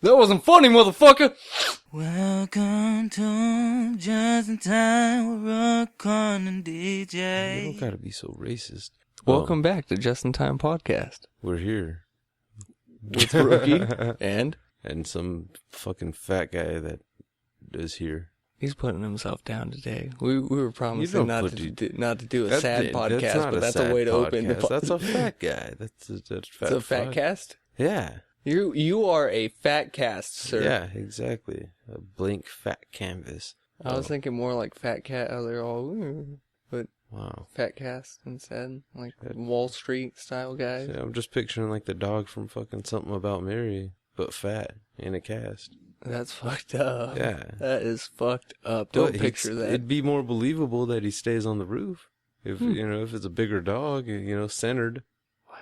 That wasn't funny, motherfucker! Welcome to Just in Time with Rockon and DJ. You don't gotta be so racist. Welcome back to Just in Time Podcast. We're here. With Rookie and some fucking fat guy that is here. he's putting himself down today. We were promising not to do a sad podcast, but that's a way to open the podcast. That's a fat guy. That's fat. It's a fat cast? Yeah. You are a fat cast, sir. Yeah, exactly. A blank fat canvas. I was thinking more like Fat Cat. They're all, but wow. Fat Cast instead, like Wall Street style guys. Yeah, I'm just picturing like the dog from fucking Something About Mary, but fat in a cast. That's fucked up. Yeah. That is fucked up. Don't picture that. It'd be more believable that he stays on the roof. If if it's a bigger dog, centered. Wow.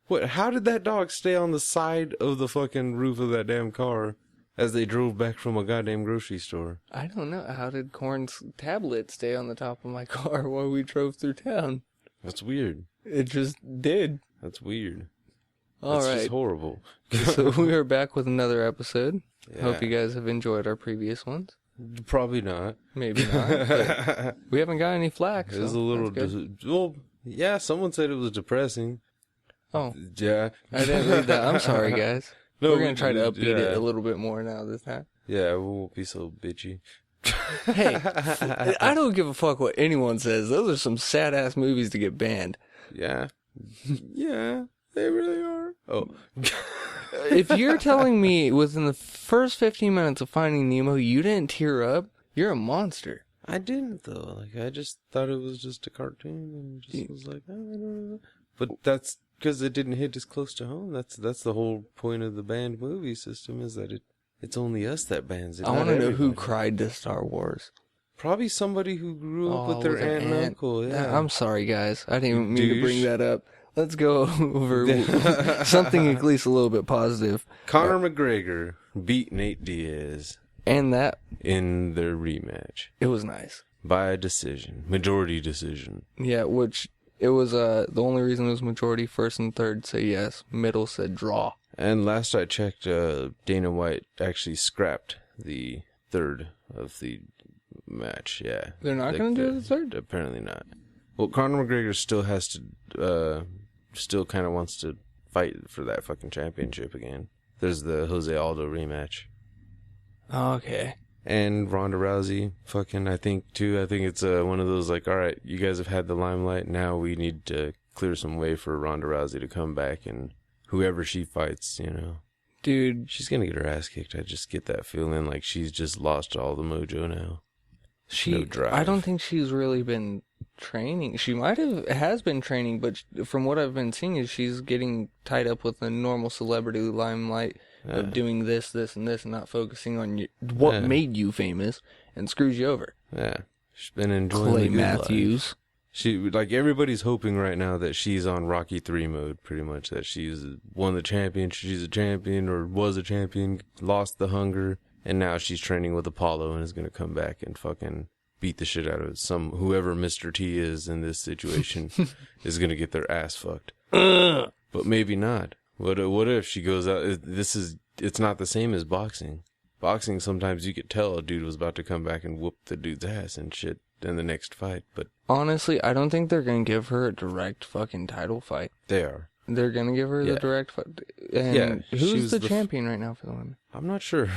What? How did that dog stay on the side of the fucking roof of that damn car as they drove back from a goddamn grocery store? I don't know. How did Corn's tablet stay on the top of my car while we drove through town? That's weird. It just did. That's weird. All right. Just horrible. So we are back with another episode. Yeah. Hope you guys have enjoyed our previous ones. Probably not. Maybe not. But we haven't got any flack. It was a little. Well, yeah. Someone said it was depressing. Oh. Yeah. I didn't read that. I'm sorry, guys. No, we're going to try to upbeat it a little bit more now this time. Yeah, we won't be so bitchy. Hey, I don't give a fuck what anyone says. Those are some sad-ass movies to get banned. Yeah. Yeah, they really are. Oh. If you're telling me within the first 15 minutes of Finding Nemo you didn't tear up, you're a monster. I didn't, though. Like, I just thought it was just a cartoon and just was like, I don't know. But that's because it didn't hit as close to home. That's the whole point of the banned movie system, is that it's only us that bans it. I want to know who cried to Star Wars. Probably somebody who grew up with their aunt and uncle. Yeah. I'm sorry, guys. I didn't even mean to bring that up. Let's go over something at least a little bit positive. Conor McGregor beat Nate Diaz. And that in their rematch. It was nice. By a decision. Majority decision. Yeah, which it was the only reason it was majority. First and third say yes. Middle said draw. And last I checked, Dana White actually scrapped the third of the match. Yeah. They're not going to do the third? Apparently not. Well, Conor McGregor still has to, still kind of wants to fight for that fucking championship again. There's the Jose Aldo rematch. Okay. And Ronda Rousey, I think it's one of those like, all right, you guys have had the limelight. Now we need to clear some way for Ronda Rousey to come back, and whoever she fights, Dude. She's going to get her ass kicked. I just get that feeling like she's just lost all the mojo now. No drive. I don't think she's really been training. She has been training, but from what I've been seeing is she's getting tied up with the normal celebrity limelight of doing this, and this, and not focusing on what made you famous and screws you over. Yeah. She's been enjoying Clay the good Matthews. Life. She, everybody's hoping right now that she's on Rocky 3 mode, pretty much, that she's won the championship, she's a champion, or was a champion, lost the hunger, and now she's training with Apollo and is going to come back and fucking beat the shit out of whoever Mr. T is in this situation is going to get their ass fucked. But maybe not. What if she goes out? It's not the same as boxing. Boxing, sometimes you could tell a dude was about to come back and whoop the dude's ass and shit in the next fight. But honestly, I don't think they're going to give her a direct fucking title fight. They are. They're going to give her the direct fight. And who's the champion right now for the women? I'm not sure.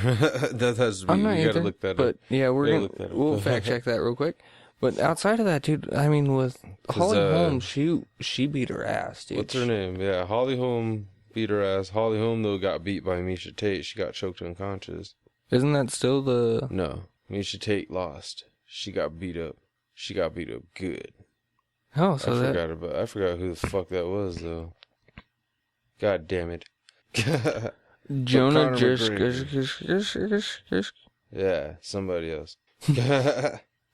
That's I'm not you either, gotta look that but up. Yeah, we'll fact check that real quick. But outside of that, dude, I mean, with Holly Holm, she beat her ass, dude. What's her name? Yeah, Holly Holm beat her ass. Holly Holm, though, got beat by Misha Tate. She got choked unconscious. Isn't that still the... No. Misha Tate lost. She got beat up. She got beat up good. Oh, so I forgot who the fuck that was, though. God damn it. Jonah Yeah, somebody else.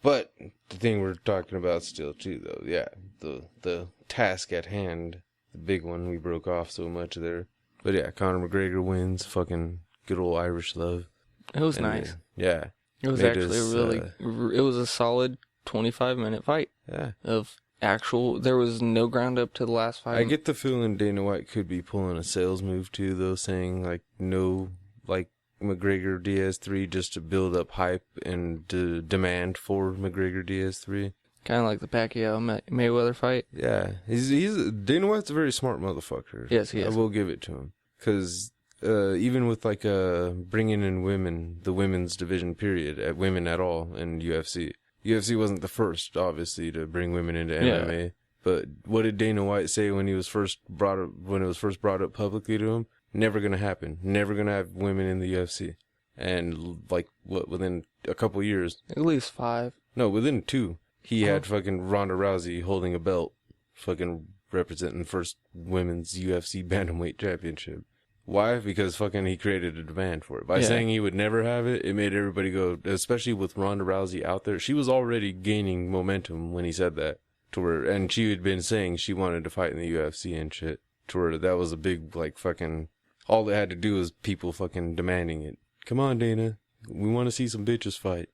But the thing we're talking about still, too, though, yeah, the task at hand, the big one we broke off so much there. But yeah, Conor McGregor wins. Fucking good old Irish love. It was nice. Yeah. It was actually it was a solid 25-minute fight. Yeah. There was no ground up to the last fight. I get the feeling Dana White could be pulling a sales move too, though, saying like no, like McGregor Diaz 3 just to build up hype and demand for McGregor Diaz 3. Kind of like the Pacquiao Mayweather fight. Yeah, he's Dana White's a very smart motherfucker. Yes, he is. I will give it to him, because even with like bringing in women, the women's division period, at women at all in UFC. UFC wasn't the first, obviously, to bring women into MMA. But what did Dana White say when he was first brought up, when it was first brought up publicly to him? Never gonna happen. Never gonna have women in the UFC. And like what, within a couple years? At least 5. No, within 2. He had fucking Ronda Rousey holding a belt, fucking representing the first women's UFC bantamweight championship. Why? Because fucking he created a demand for it. By saying he would never have it, it made everybody go, especially with Ronda Rousey out there. She was already gaining momentum when he said that to her, and she had been saying she wanted to fight in the UFC and shit to her. That was a big, like, fucking, all they had to do was people fucking demanding it. Come on, Dana. We want to see some bitches fight.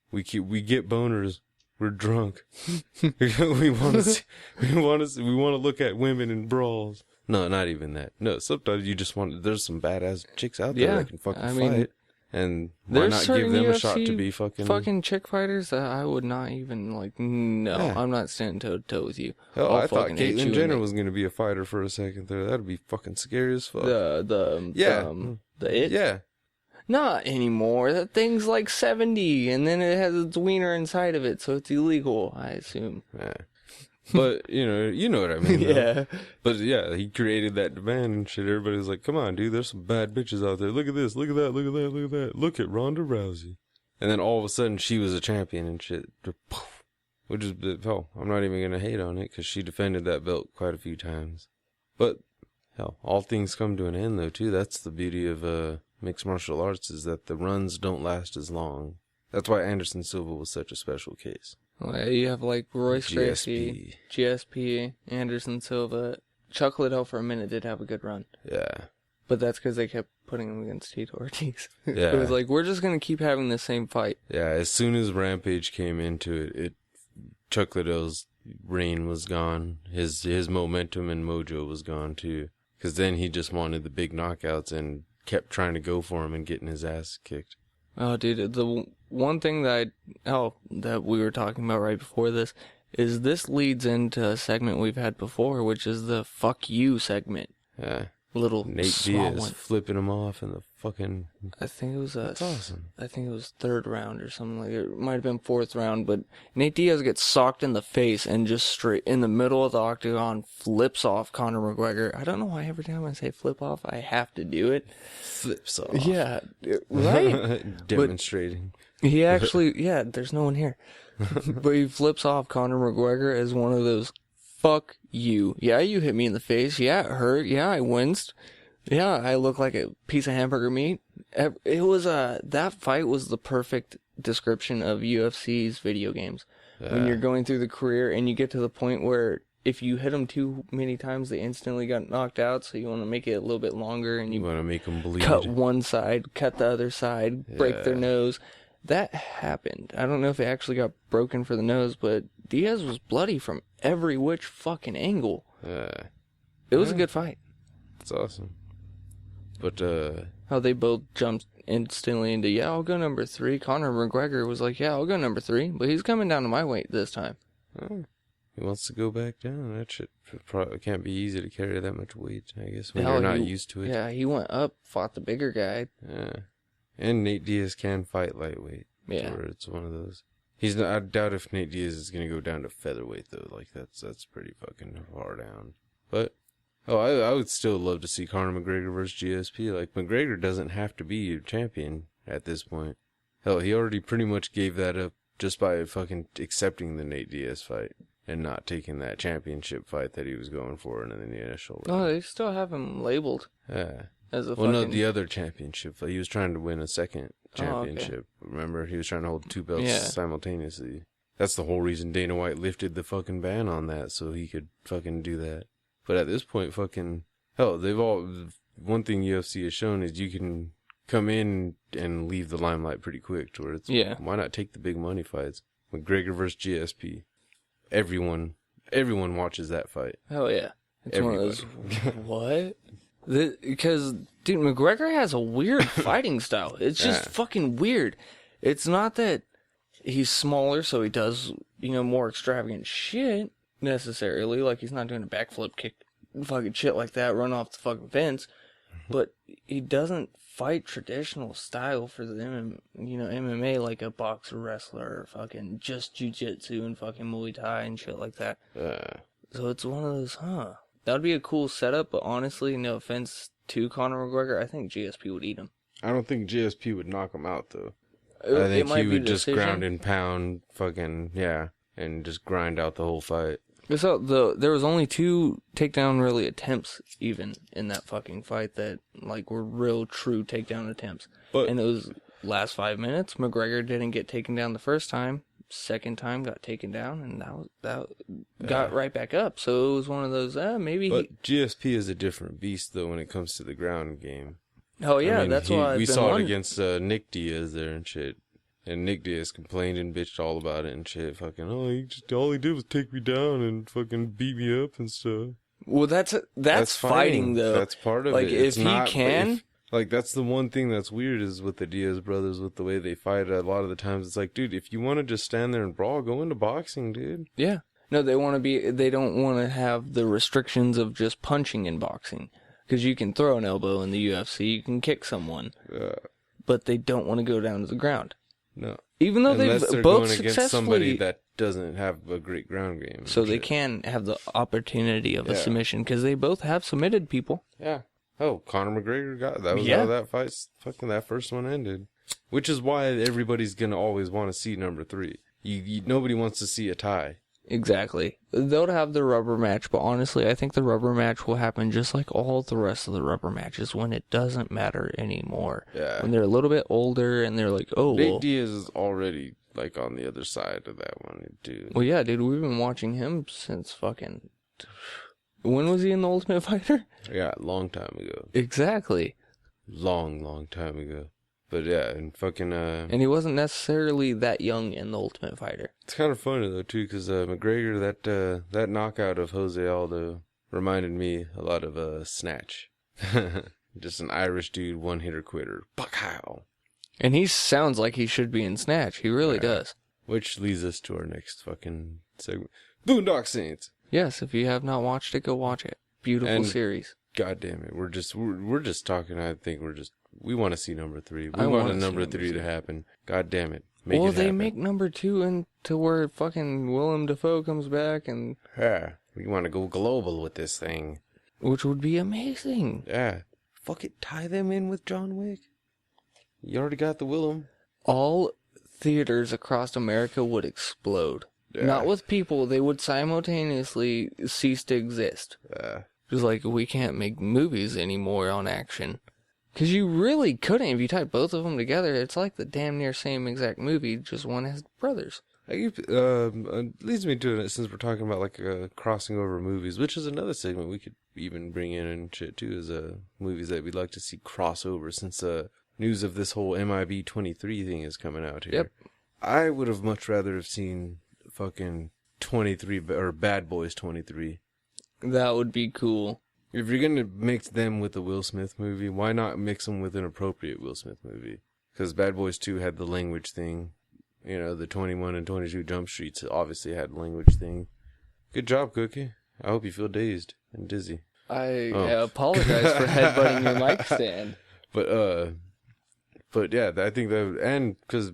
We get boners. We're drunk. we want to look at women in brawls. No, not even that. No, sometimes you just want, there's some badass chicks out there that can fucking fight. And why not give them a shot to be fucking chick fighters that I would not even, like, no, I'm not standing toe to toe with you. Hell, I thought Caitlyn Jenner was going to be a fighter for a second there. That'd be fucking scary as fuck. The It? Yeah. Not anymore. That thing's like 70, and then it has its wiener inside of it, so it's illegal, I assume. Yeah. But, you know what I mean. Yeah. But, yeah, he created that demand and shit. Everybody's like, come on, dude, there's some bad bitches out there. Look at this, look at that, look at that, look at that. Look at Ronda Rousey. And then all of a sudden, she was a champion and shit. Which is, hell, I'm not even going to hate on it, because she defended that belt quite a few times. But, hell, all things come to an end, though, too. That's the beauty of mixed martial arts, is that the runs don't last as long. That's why Anderson Silva was such a special case. Well, you have like Royce Gracie, GSP, Anderson Silva. Chuck Liddell for a minute did have a good run. Yeah. But that's because they kept putting him against Tito Ortiz. Yeah. It was like, we're just going to keep having the same fight. Yeah, as soon as Rampage came into it, Chuck Liddell's reign was gone. His momentum and mojo was gone too. Because then he just wanted the big knockouts and kept trying to go for him and getting his ass kicked. Oh, dude, the one thing that we were talking about right before this is this leads into a segment we've had before, which is the fuck you segment. Yeah. Little Nate Diaz flipping him off in the fucking... I think it was That's awesome. I think it was 3rd round or something like it. It might have been 4th round, but Nate Diaz gets socked in the face and just straight in the middle of the octagon flips off Conor McGregor. I don't know why every time I say flip off, I have to do it. Flips off. Yeah, right? Demonstrating. But he actually, there's no one here. But he flips off Conor McGregor as one of those, fuck you. Yeah, you hit me in the face. Yeah, it hurt. Yeah, I winced. Yeah, I look like a piece of hamburger meat. It was, that fight was the perfect description of UFC's video games. When you're going through the career and you get to the point where if you hit them too many times, they instantly got knocked out, so you want to make it a little bit longer and you want to make them bleed. Cut one side, cut the other side, break their nose. That happened. I don't know if it actually got broken for the nose, but Diaz was bloody from every which fucking angle. It was a good fight. That's awesome. But, how they both jumped instantly into, I'll go number 3. Conor McGregor was like, I'll go number 3, but he's coming down to my weight this time. He wants to go back down. That shit probably can't be easy to carry that much weight, I guess, when you're not used to it. Yeah, he went up, fought the bigger guy. Yeah. And Nate Diaz can fight lightweight. Yeah. Or it's one of those. He's not, I doubt if Nate Diaz is going to go down to featherweight, though. Like, that's pretty fucking far down. But, I would still love to see Conor McGregor versus GSP. Like, McGregor doesn't have to be a champion at this point. Hell, he already pretty much gave that up just by fucking accepting the Nate Diaz fight and not taking that championship fight that he was going for in the initial round. No, they still have him labeled. Yeah. As a no, the other championship. He was trying to win a second championship. Oh, okay. Remember? He was trying to hold 2 belts simultaneously. That's the whole reason Dana White lifted the fucking ban on that, so he could fucking do that. But at this point, fucking... Hell, one thing UFC has shown is you can come in and leave the limelight pretty quick to where it's... Why not take the big money fights? McGregor versus GSP. Everyone watches that fight. Hell yeah. It's one of those... What? Because, dude, McGregor has a weird fighting style. It's just fucking weird. It's not that he's smaller, so he does, more extravagant shit, necessarily. Like, he's not doing a backflip kick, fucking shit like that, run off the fucking fence. But he doesn't fight traditional style for the MMA like a boxer, wrestler, or fucking just jiu-jitsu and fucking Muay Thai and shit like that. So it's one of those, That would be a cool setup, but honestly, no offense to Conor McGregor, I think GSP would eat him. I don't think GSP would knock him out, though. I think he would just ground and pound, and just grind out the whole fight. So there was only 2 takedown really attempts even in that fucking fight that were real true takedown attempts. And it was last 5 minutes. McGregor didn't get taken down the first time. Second time got taken down, and that got right back up. So it was one of those maybe. But GSP is a different beast though when it comes to the ground game. Oh yeah, that's why we saw it against Nick Diaz there and shit. And Nick Diaz complained and bitched all about it and shit. Fucking, all he did was take me down and fucking beat me up and stuff. Well, that's fighting though. That's part of it. If he can. That's the one thing that's weird is with the Diaz brothers, with the way they fight. A lot of the times it's like, dude, if you want to just stand there and brawl, go into boxing, dude. Yeah. No, they don't want to have the restrictions of just punching in boxing. Because you can throw an elbow in the UFC, you can kick someone. But they don't want to go down to the ground. No. Even though they're both going against somebody that doesn't have a great ground game. So they can have the opportunity of a submission, because they both have submitted people. Yeah. Oh, Conor McGregor that was how that fight, fucking that first one ended. Which is why everybody's going to always want to see number 3. Nobody wants to see a tie. Exactly. They'll have the rubber match, but honestly, I think the rubber match will happen just like all the rest of the rubber matches when it doesn't matter anymore. Yeah. When they're a little bit older and they're like, Nate Diaz is already on the other side of that one, dude. Well, yeah, dude, we've been watching him since fucking... When was he in the Ultimate Fighter? Yeah, a long time ago. Exactly. Long time ago. But yeah, and fucking... And he wasn't necessarily that young in the Ultimate Fighter. It's kind of funny, though, too, because McGregor, that knockout of Jose Aldo reminded me a lot of Snatch. Just an Irish dude, one-hitter quitter. Pow! And he sounds like he should be in Snatch. He really does. Which leads us to our next fucking segment. Boondock Saints! Yes, if you have not watched it, go watch it. Beautiful series. God damn it, we're just talking. I think we want to see number 3. We want a number 3 to happen. God damn it, make it happen. They make number 2 into where fucking Willem Dafoe comes back and we want to go global with this thing, which would be amazing. Yeah, fuck it, tie them in with John Wick. You already got the Willem. All theaters across America would explode. Yeah. Not with people, they would simultaneously cease to exist. Just like, we can't make movies anymore on action. Because you really couldn't. If you type both of them together, it's like the damn near same exact movie, just one has brothers. Leads me to it, since we're talking about crossing over movies, which is another segment we could even bring in and shit too, is movies that we'd like to see crossover, since news of this whole MIB 23 thing is coming out here. Yep. I would have much rather have seen fucking 23 or Bad Boys 23. That would be cool. If you're gonna mix them with the Will Smith movie, why not mix them with an appropriate Will Smith movie? Because Bad Boys 2 had the language thing. The 21 and 22 Jump Streets obviously had the language thing. Good job, Cookie. I hope you feel dazed and dizzy. I apologize for headbutting your mic stand. But yeah, I think that, and because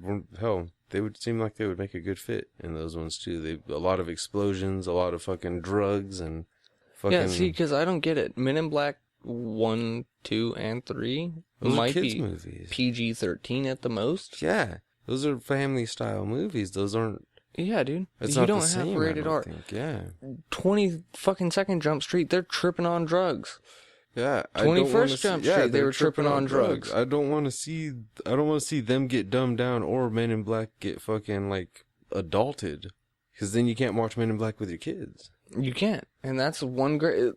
they would seem like they would make a good fit in those ones too. A lot of explosions, a lot of fucking drugs, and fucking... Yeah, see, because I don't get it. Men in Black 1, 2, and 3 might be movies. PG-13 at the most. Yeah, those are family-style movies. Those aren't... Yeah, dude. It's you not don't the same, have rated R. Yeah. 20 fucking second Jump Street, they're tripping on drugs. Yeah, 21st Jump Street, they were tripping on drugs. I don't want to see them get dumbed down or Men in Black get fucking adulted, because then you can't watch Men in Black with your kids. You can't, and that's one great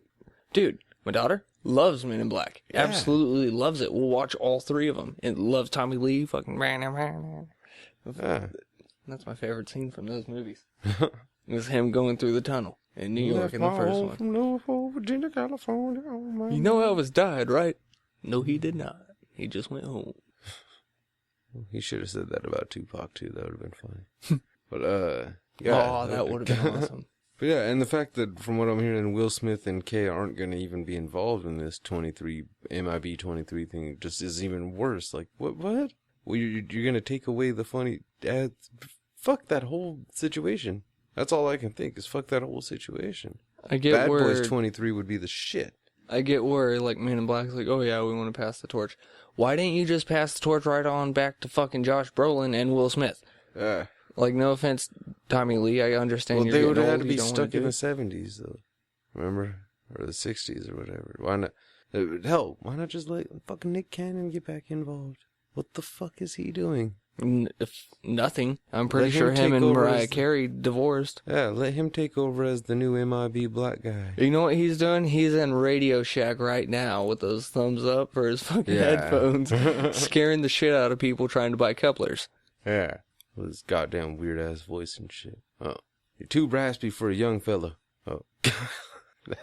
dude. My daughter loves Men in Black, absolutely loves it. We'll watch all 3 of them. And loves Tommy Lee, fucking. That's my favorite scene from those movies. It was him going through the tunnel in New York in the first one. From Louisville, Virginia, California. Oh my You know Elvis died, right? No, he did not. He just went home. He should have said that about Tupac too. That would have been funny. But Yeah. Oh, that would have been awesome. But yeah, and the fact that from what I'm hearing, Will Smith and Kay aren't going to even be involved in this MIB 23 thing just is even worse. Like, what? Well, you're going to take away the funny... fuck that whole situation. That's all I can think is fuck that whole situation. I get Bad where... Boys 23 would be the shit. I get where, like, Men in Black's like, oh yeah, we want to pass the torch. Why didn't you just pass the torch right on back to fucking Josh Brolin and Will Smith? Yeah. Like, no offense, Tommy Lee, I understand Well, you're they getting would have old, had to be you don't stuck wanna in the do 70s, though. Remember? Or the 60s or whatever. Why not? Hell, why not just let fucking Nick Cannon get back involved? What the fuck is he doing? Nothing. I'm pretty Let sure him him take and over Mariah as the- Carey divorced. Yeah, let him take over as the new MIB black guy. You know what he's doing? He's in Radio Shack right now with those thumbs up for his fucking headphones, scaring the shit out of people trying to buy couplers. Yeah. With his goddamn weird ass voice and shit. Oh, you're too raspy for a young fella. Oh,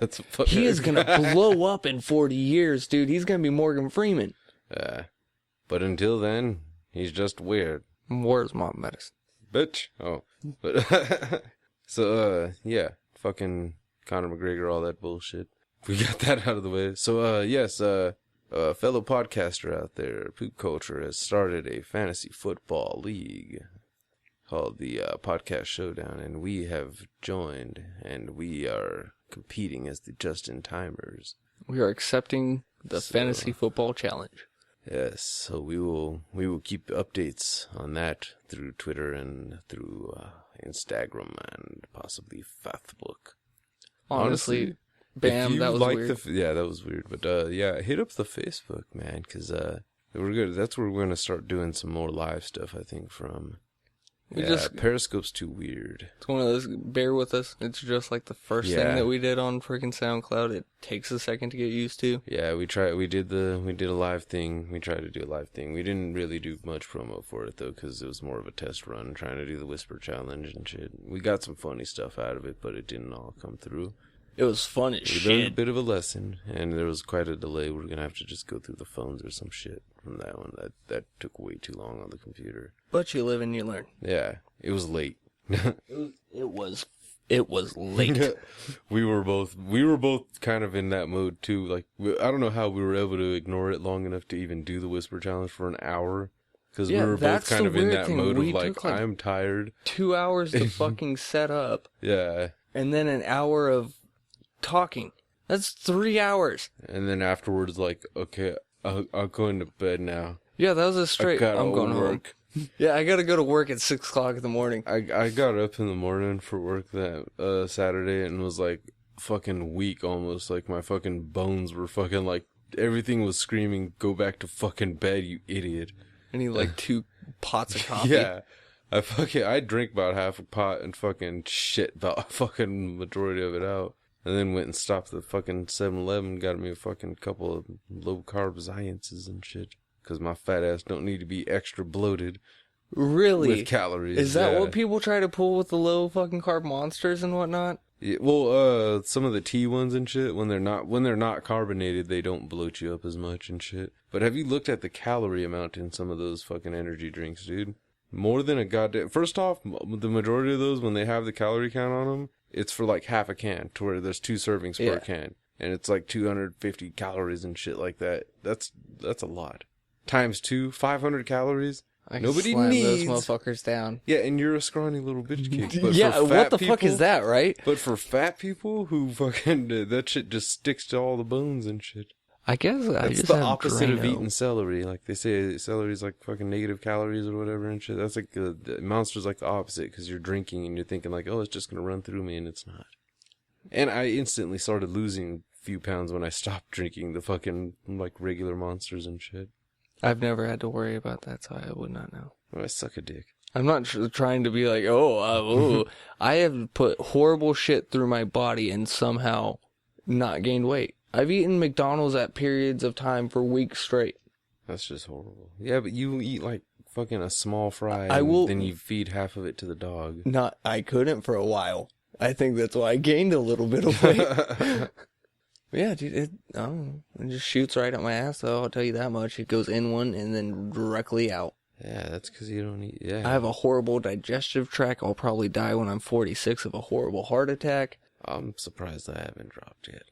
that's a fucking... He is gonna blow up in 40 years, dude. He's gonna be Morgan Freeman. But until then, he's just weird. Where's my medicine? Bitch. Oh. But so, yeah. Fucking Conor McGregor, all that bullshit. We got that out of the way. So, yes, a fellow podcaster out there, Poop Culture, has started a fantasy football league called the Podcast Showdown, and we have joined, and we are competing as the Just-in-Timers. We are accepting the fantasy football challenge. Yes, so we will keep updates on that through Twitter and through Instagram and possibly Facebook. Honestly, bam, that was weird. Yeah, that was weird. But yeah, hit up the Facebook, man, because we're good. That's where we're going to start doing some more live stuff, I think, from. Periscope's too weird. It's one of those, bear with us. It's just like the first thing that we did on freaking SoundCloud. It takes a second to get used to. Yeah, we did a live thing. We tried to do a live thing. We didn't really do much promo for it, though, because it was more of a test run, trying to do the Whisper Challenge and shit. We got some funny stuff out of it, but it didn't all come through. It was fun as shit. We learned a bit of a lesson, and there was quite a delay. We're going to have to just go through the phones or some shit from that one. That took way too long on the computer. But you live and you learn. Yeah, it was late. It was late. We were both kind of in that mode too. Like, I don't know how we were able to ignore it long enough to even do the Whisper Challenge for an hour. Because we were both kind of in that mode of like, I'm tired. 2 hours to fucking set up. Yeah. And then an hour of talking. That's 3 hours. And then afterwards, like, okay, I'll go into bed now. Yeah, that was a straight, I'm going work. home. Yeah, I gotta go to work at 6 o'clock in the morning. I got up in the morning for work that Saturday and was like fucking weak almost. Like my fucking bones were fucking like, everything was screaming, go back to fucking bed, you idiot. I need like 2 pots of coffee. Yeah. I drank about half a pot and fucking shit the fucking majority of it out. And then went and stopped the fucking 7-Eleven, got me a fucking couple of low-carb Ziences and shit. Because my fat ass don't need to be extra bloated. Really? With calories. Is that what people try to pull with the low fucking carb monsters and whatnot? Yeah, well, some of the tea ones and shit, when they're not carbonated, they don't bloat you up as much and shit. But have you looked at the calorie amount in some of those fucking energy drinks, dude? More than a goddamn... First off, the majority of those, when they have the calorie count on them, it's for like half a can, to where there's 2 servings per can. And it's like 250 calories and shit like that. That's a lot. Times 2, 500 calories. Nobody needs those motherfuckers down. Yeah, and you're a scrawny little bitch kick. But yeah, for fat what the people, fuck is that, right? But for fat people who fucking... that shit just sticks to all the bones and shit. I guess that's the opposite of eating celery. Like they say, celery is like fucking negative calories or whatever and shit. That's like the Monster's like the opposite, because you're drinking and you're thinking like, oh, it's just gonna run through me, and it's not. And I instantly started losing a few pounds when I stopped drinking the fucking like regular Monsters and shit. I've never had to worry about that, so I would not know. Oh, I suck a dick. I'm not trying to be like, I have put horrible shit through my body and somehow not gained weight. I've eaten McDonald's at periods of time for weeks straight. That's just horrible. Yeah, but you eat like fucking a small fry, I and will- then you feed half of it to the dog. I couldn't for a while. I think that's why I gained a little bit of weight. Yeah, dude, it just shoots right at my ass, though, I'll tell you that much. It goes in one and then directly out. Yeah, that's because you don't eat. Yeah, I have a horrible digestive tract. I'll probably die when I'm 46 of a horrible heart attack. I'm surprised I haven't dropped yet.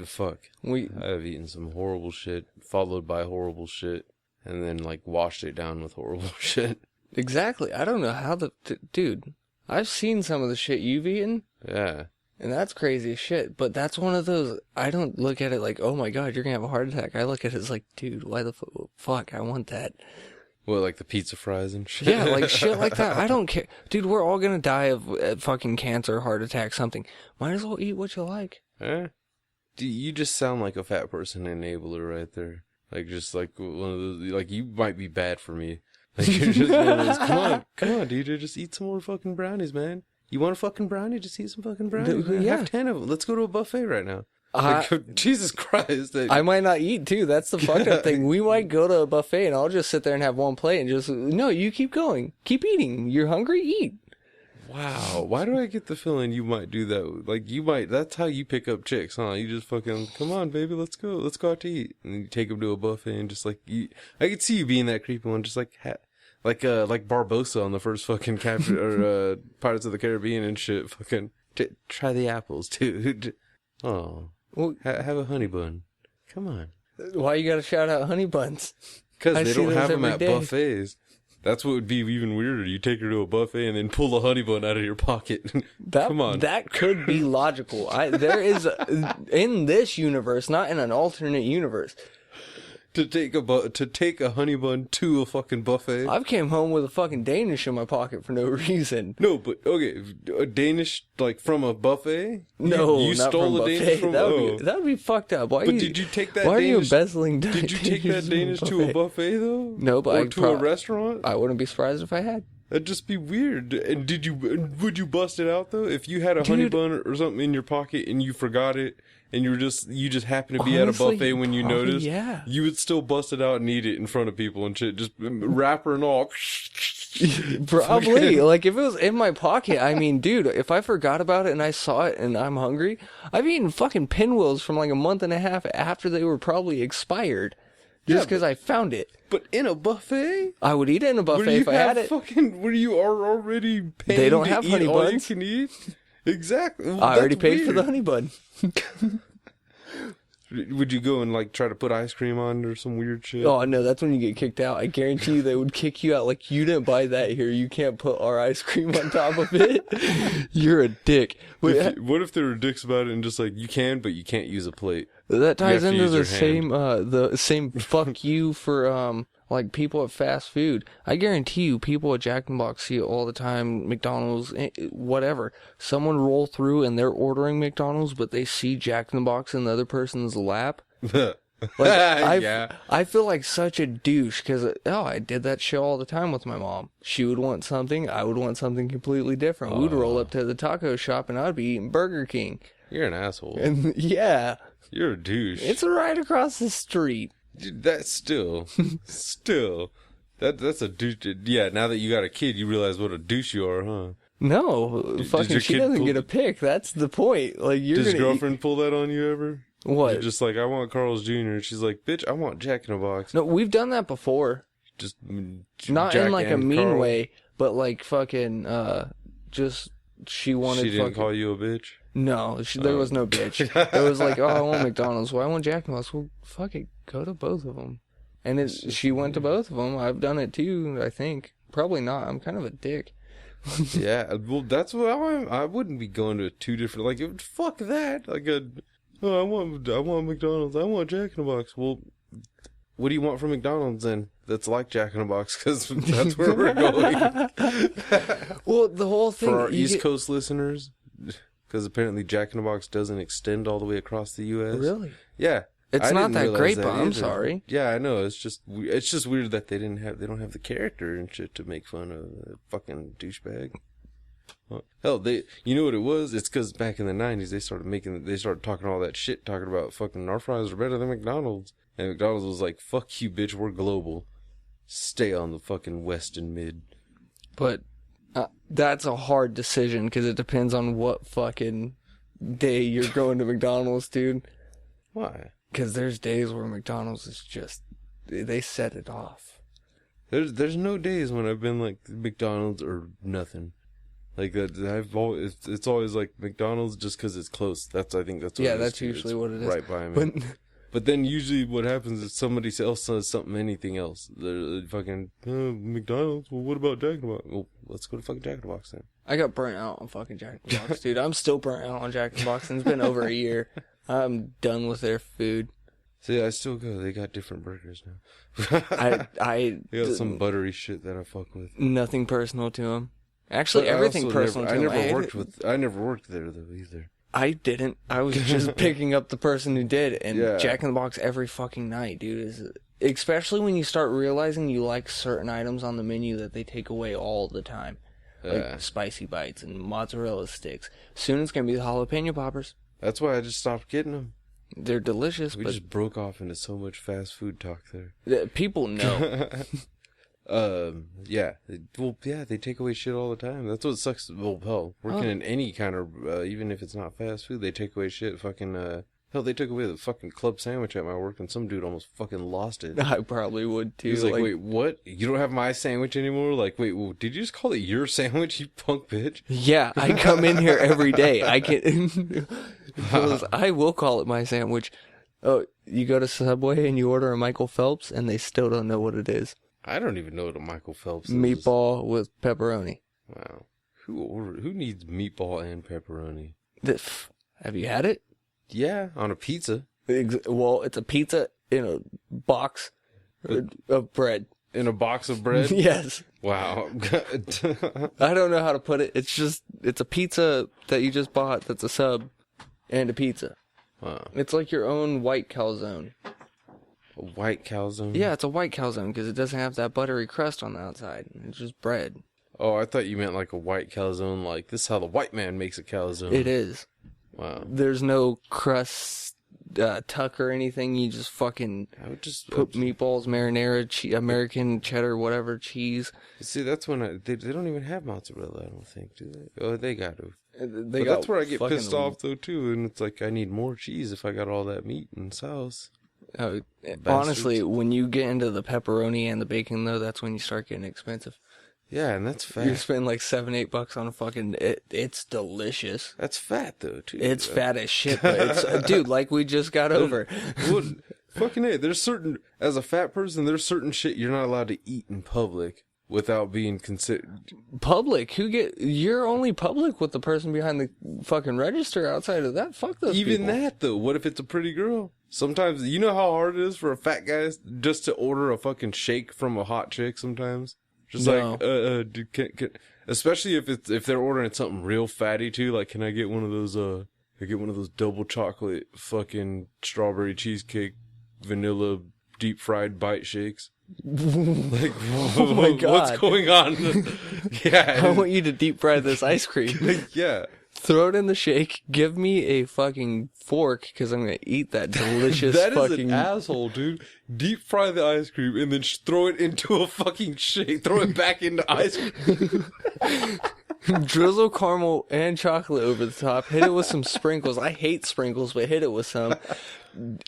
Fuck. I've eaten some horrible shit, followed by horrible shit, and then, like, washed it down with horrible shit. Exactly. I don't know how dude, I've seen some of the shit you've eaten. Yeah. And that's crazy as shit, but that's one of those, I don't look at it like, oh my god, you're gonna have a heart attack. I look at it as like, dude, why the fuck, I want that. What, like the pizza fries and shit? Yeah, like shit like that. I don't care. Dude, we're all gonna die of fucking cancer, heart attack, something. Might as well eat what you like. Eh? You just sound like a fat person enabler right there. Like, just like one of those, like, you might be bad for me. Like, you're just one of those, come on, dude, just eat some more fucking brownies, man. You want a fucking brownie? Just eat some fucking brownies. Yeah. Have 10 of them. Let's go to a buffet right now. Jesus Christ. I might not eat, too. That's the fucked up thing. We might go to a buffet, and I'll just sit there and have one plate and just, no, you keep going. Keep eating. You're hungry? Eat. Wow. Why do I get the feeling you might do that? Like, you might, that's how you pick up chicks, huh? You just fucking, come on, baby, let's go. Let's go out to eat. And you take them to a buffet and just, like, eat. I could see you being that creepy one, just like, like Barbosa on the first fucking Pirates of the Caribbean and shit. Fucking try the apples, dude. Oh, well, have a honey bun. Come on. Why you gotta shout out honey buns? Because they don't have them at day. buffets. That's what would be even weirder. You take her to a buffet and then pull a honey bun out of your pocket. Come on. That could be logical. There is in this universe, not in an alternate universe. To take a honey bun to a fucking buffet. I've came home with a fucking Danish in my pocket for no reason. No, but okay, a Danish like from a buffet. No, you not stole from a Danish from. That would be fucked up. Why? But did you take that? Why Danish, are you embezzling? Did you take that Danish to a buffet though? No, but or to a restaurant. I wouldn't be surprised if I had. That'd just be weird. And would you bust it out though if you had a honey bun or something in your pocket and you forgot it? And you just happen to be at a buffet when you notice, yeah. You would still bust it out and eat it in front of people and shit, just wrapper and all. Probably. Like, if it was in my pocket, I mean, dude, if I forgot about it and I saw it and I'm hungry, I've eaten fucking pinwheels from like a month and a half after they were probably expired. Just because I found it. But in a buffet? I would eat it in a buffet if I had it. Where you are already paying they don't to have eat honey all buns. you can eat? Exactly. Well, I already paid for the honey bun. Would you go and like try to put ice cream on or some weird shit? Oh no, that's when you get kicked out. I guarantee you they would kick you out. Like, you didn't buy that here. You can't put our ice cream on top of it. You're a dick. What if they were dicks about it and just like, you can, but you can't use a plate? That ties into the same fuck you for like people at fast food. I guarantee you, people at Jack in the Box see it all the time, McDonald's, whatever. Someone roll through and they're ordering McDonald's, but they see Jack in the Box in the other person's lap. Like, I feel like such a douche because I did that shit all the time with my mom. She would want something, I would want something completely different. We'd roll up to the taco shop and I'd be eating Burger King. You're an asshole. And yeah, you're a douche. It's right across the street. Dude, that's still, that's a douche. Yeah, now that you got a kid, you realize what a douche you are, huh? No, fucking, she doesn't get a pick. That's the point. Like, does your girlfriend pull that on you ever? What? You're just like, I want Carl's Jr. And she's like, bitch, I want Jack in a Box. No, we've done that before. Just not Jack in like a mean Carl. way, but like fucking, just she wanted. She didn't call you a bitch. No, there was no bitch. It was like, oh, I want McDonald's. Well, I want Jack in the Box. Well, fuck it, go to both of them. And she went to both of them. I've done it too, I think. Probably not. I'm kind of a dick. Yeah, well, that's what I wouldn't be going to two different. Like, fuck that. Like I want McDonald's. I want Jack in the Box. Well, what do you want from McDonald's then? That's like Jack in the Box, because that's where we're going. Well, the whole thing for our East Coast listeners. Because apparently Jack in the Box doesn't extend all the way across the U.S. Really? Yeah. It's not that great, but I'm sorry. Yeah, I know. It's just weird that they don't have the character and shit to make fun of a fucking douchebag. Well, hell, you know what it was? It's because back in the 90s they started talking all that shit, talking about fucking our fries are better than McDonald's, and McDonald's was like, "Fuck you, bitch, we're global." stay on the fucking West and Mid. But that's a hard decision because it depends on what fucking day you're going to McDonald's, dude. Why? Because there's days where McDonald's is just, they set it off. There's no days when I've been like McDonald's or nothing. Like that, it's always like McDonald's just because it's close. I think that's what yeah, it is that's too. usually It's what it is. right by me. But then usually what happens is somebody else says something, anything else. They're fucking McDonald's. Well, what about Jack in the Box? Well, let's go to fucking Jack in the Box then. I got burnt out on fucking Jack in the Box, dude. I'm still burnt out on Jack in the Box, and it's been over a year. I'm done with their food. See, I still go. They got different burgers now. I They got some buttery shit that I fuck with. Nothing personal to them. Actually, But everything personal to them. I never worked there though either. I didn't. I was just picking up the person who did. And Yeah. Jack in the Box every fucking night, dude. Especially when you start realizing you like certain items on the menu that they take away all the time. Yeah. Like spicy bites and mozzarella sticks. Soon it's going to be the jalapeno poppers. That's why I just stopped getting them. They're delicious, We but just broke off into so much fast food talk there. people know. Yeah. They take away shit all the time. That's what sucks. Well, hell, working in any kind of, even if it's not fast food, they take away shit. Fucking, hell, they took away the fucking club sandwich at my work, and some dude almost fucking lost it. I probably would too. He was like, wait, what? You don't have my sandwich anymore? Like, wait, well, did you just call it your sandwich, you punk bitch? Yeah, I come in here every day. I can. I will call it my sandwich. Oh, you go to Subway and you order a Michael Phelps, and they still don't know what it is. I don't even know what a Michael Phelps is. Meatball with pepperoni. Wow. Who needs meatball and pepperoni? Have you had it? Yeah, on a pizza. Well, it's a pizza in a box of bread. In a box of bread? Yes. Wow. I don't know how to put it. It's a pizza that you just bought that's a sub and a pizza. Wow. It's like your own white calzone. A white calzone? Yeah, it's a white calzone because it doesn't have that buttery crust on the outside. It's just bread. Oh, I thought you meant like a white calzone, like this is how the white man makes a calzone. It is. Wow. There's no crust, tuck or anything. You just fucking put meatballs, marinara, American cheddar, whatever, cheese. See, that's when they don't even have mozzarella, I don't think, do they? Oh, they got to. But that's where I get pissed off, though, too. And it's like, I need more cheese if I got all that meat and sauce. Honestly, when you get into the pepperoni and the bacon, though, that's when you start getting expensive. Yeah, and that's fat. You spend like $7-8 on a fucking. It's delicious. That's fat though, too. It's fat as shit, but it's dude, like we just got over. Well, fucking hey, as a fat person, there's certain shit you're not allowed to eat in public without being considered. Public? You're only public with the person behind the fucking register. Outside of that, fuck those people. Even that though, what if it's a pretty girl? Sometimes, you know how hard it is for a fat guy just to order a fucking shake from a hot chick sometimes? Just No. like, especially if they're ordering something real fatty too. Like, can I get one of those double chocolate fucking strawberry cheesecake vanilla deep fried bite shakes? Like, Oh my God. what's going on? Yeah, I want you to deep fry this ice cream. yeah. Throw it in the shake. Give me a fucking fork because I'm gonna eat that delicious That is fucking. an asshole, dude. Deep fry the ice cream and then throw it into a fucking shake. Throw it back into ice cream. Drizzle caramel and chocolate over the top. Hit it with some sprinkles. I hate sprinkles, but hit it with some.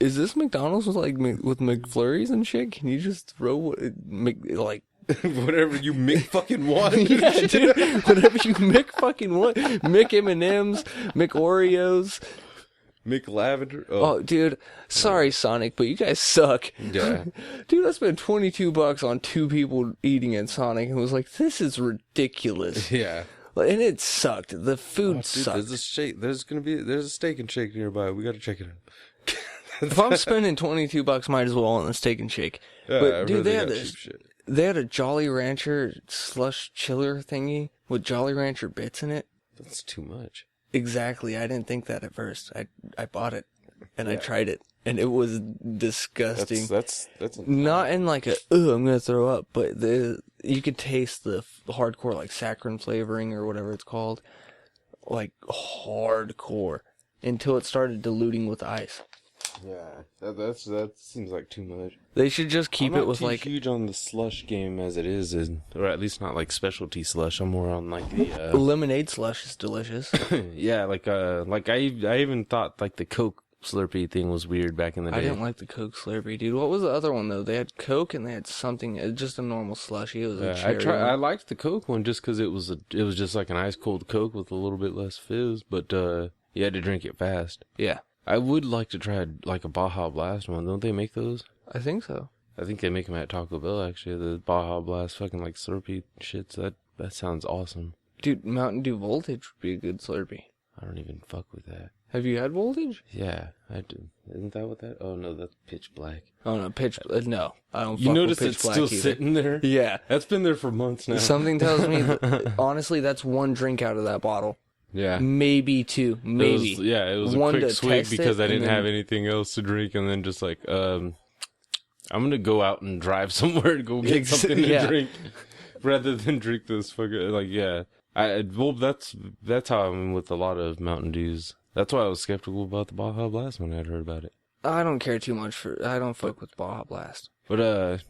Is this McDonald's with McFlurries and shit? Can you just throw like? Whatever you fucking want. Yeah, dude. Whatever you fucking want. M&Ms, Oreos. Lavender. Oh, dude. Sorry, Sonic, but you guys suck. Yeah. Dude, I spent $22 on 2 people eating at Sonic and was like, this is ridiculous. Yeah. And it sucked. The food Dude, sucked. there's a shake. There's a steak and shake nearby. We got to check it out. If I'm spending $22, might as well on a steak and shake. Yeah, But dude, they got cheap shit. They had a Jolly Rancher slush chiller thingy with Jolly Rancher bits in it. That's too much. Exactly. I didn't think that at first. I bought it and I tried it and it was disgusting. That's not in like I'm gonna throw up, but you could taste the hardcore like saccharin flavoring or whatever it's called, like hardcore until it started diluting with ice. Yeah, that seems like too much. They should just keep it with I'm not like too huge on the slush game as it is, or at least not like specialty slush. I'm more on like the lemonade slush is delicious. yeah, like I even thought like the Coke Slurpee thing was weird back in the day. I didn't like the Coke Slurpee, dude. What was the other one though? They had Coke and they had something, just a normal slushy. It was a cherry one. I liked the Coke one just because it was just like an ice cold Coke with a little bit less fizz, but you had to drink it fast. Yeah, I would like to try like a Baja Blast one. Don't they make those? I think so. I think they make them at Taco Bell actually. The Baja Blast fucking like Slurpee shits. That sounds awesome. Dude, Mountain Dew Voltage would be a good Slurpee. I don't even fuck with that. Have you had Voltage? Yeah, I do. Isn't that what that? Oh no, that's Pitch Black. Oh no, no, I don't. You fuck notice with it's Pitch Black still either. sitting there? Yeah, That's been there for months now. something tells me that, honestly, that's one drink out of that bottle. Yeah. Maybe two, maybe. It was a One quick to swig test because it, I didn't and then- have anything else to drink, and then just like, I'm gonna go out and drive somewhere to go get something to Yeah. drink, rather than drink this fucking like yeah. Well, that's how I'm with a lot of Mountain Dews. That's why I was skeptical about the Baja Blast when I'd heard about it. I don't care too much I don't fuck with Baja Blast. But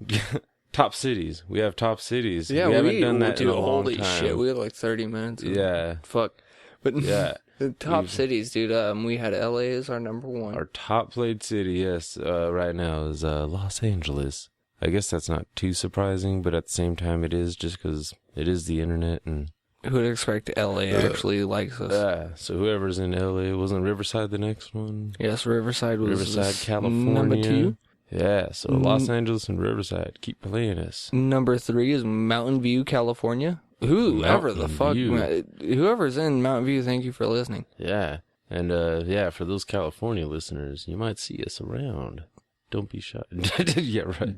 top cities. We have top cities. Yeah, we haven't done that in dude, a long holy time. shit, we had like 30 minutes. Yeah. Fuck. But Yeah. the top cities, dude, we had LA as our number one. Our top played city, yes, right now is Los Angeles. I guess that's not too surprising, but at the same time it is, just because it is the internet. And Who would expect LA actually likes us? so whoever's in LA, wasn't Riverside the next one? Yes, Riverside was Riverside, California. number 2. Yeah, so Los Angeles and Riverside, keep playing us. Number 3 is Mountain View, California. Whoever the Mountain fuck, View. whoever's in Mountain View, thank you for listening. Yeah, and yeah, for those California listeners, you might see us around. Don't be shy. Yeah, right.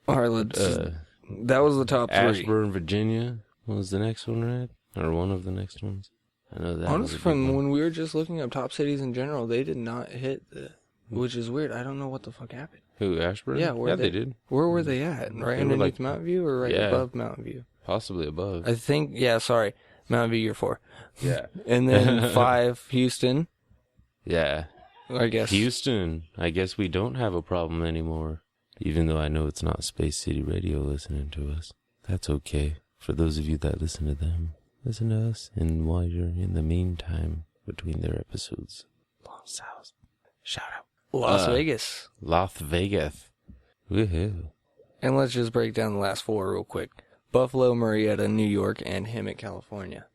All right, that was the top 3. Ashburn, Virginia was the next one, right? Or one of the next ones. I know that. Honestly, from when we were just looking up top cities in general, they did not hit which is weird. I don't know what the fuck happened. Who, Ashburn? Yeah, they did. Where were they at? Right They were underneath like- Mountain View or right Yeah. above Mountain View? Possibly above. I think, yeah, sorry. Mountain View, you're 4. Yeah. And then 5, Houston, Yeah. I guess. Houston, I guess we don't have a problem anymore. Even though I know it's not Space City Radio listening to us. That's okay. For those of you that listen to them, listen to us. And while you're in the meantime, between their episodes, long south. Shout out. Las Vegas. Las Vegas. Woohoo. And let's just break down the last 4 real quick. Buffalo, Marietta, New York, and Hemet, California.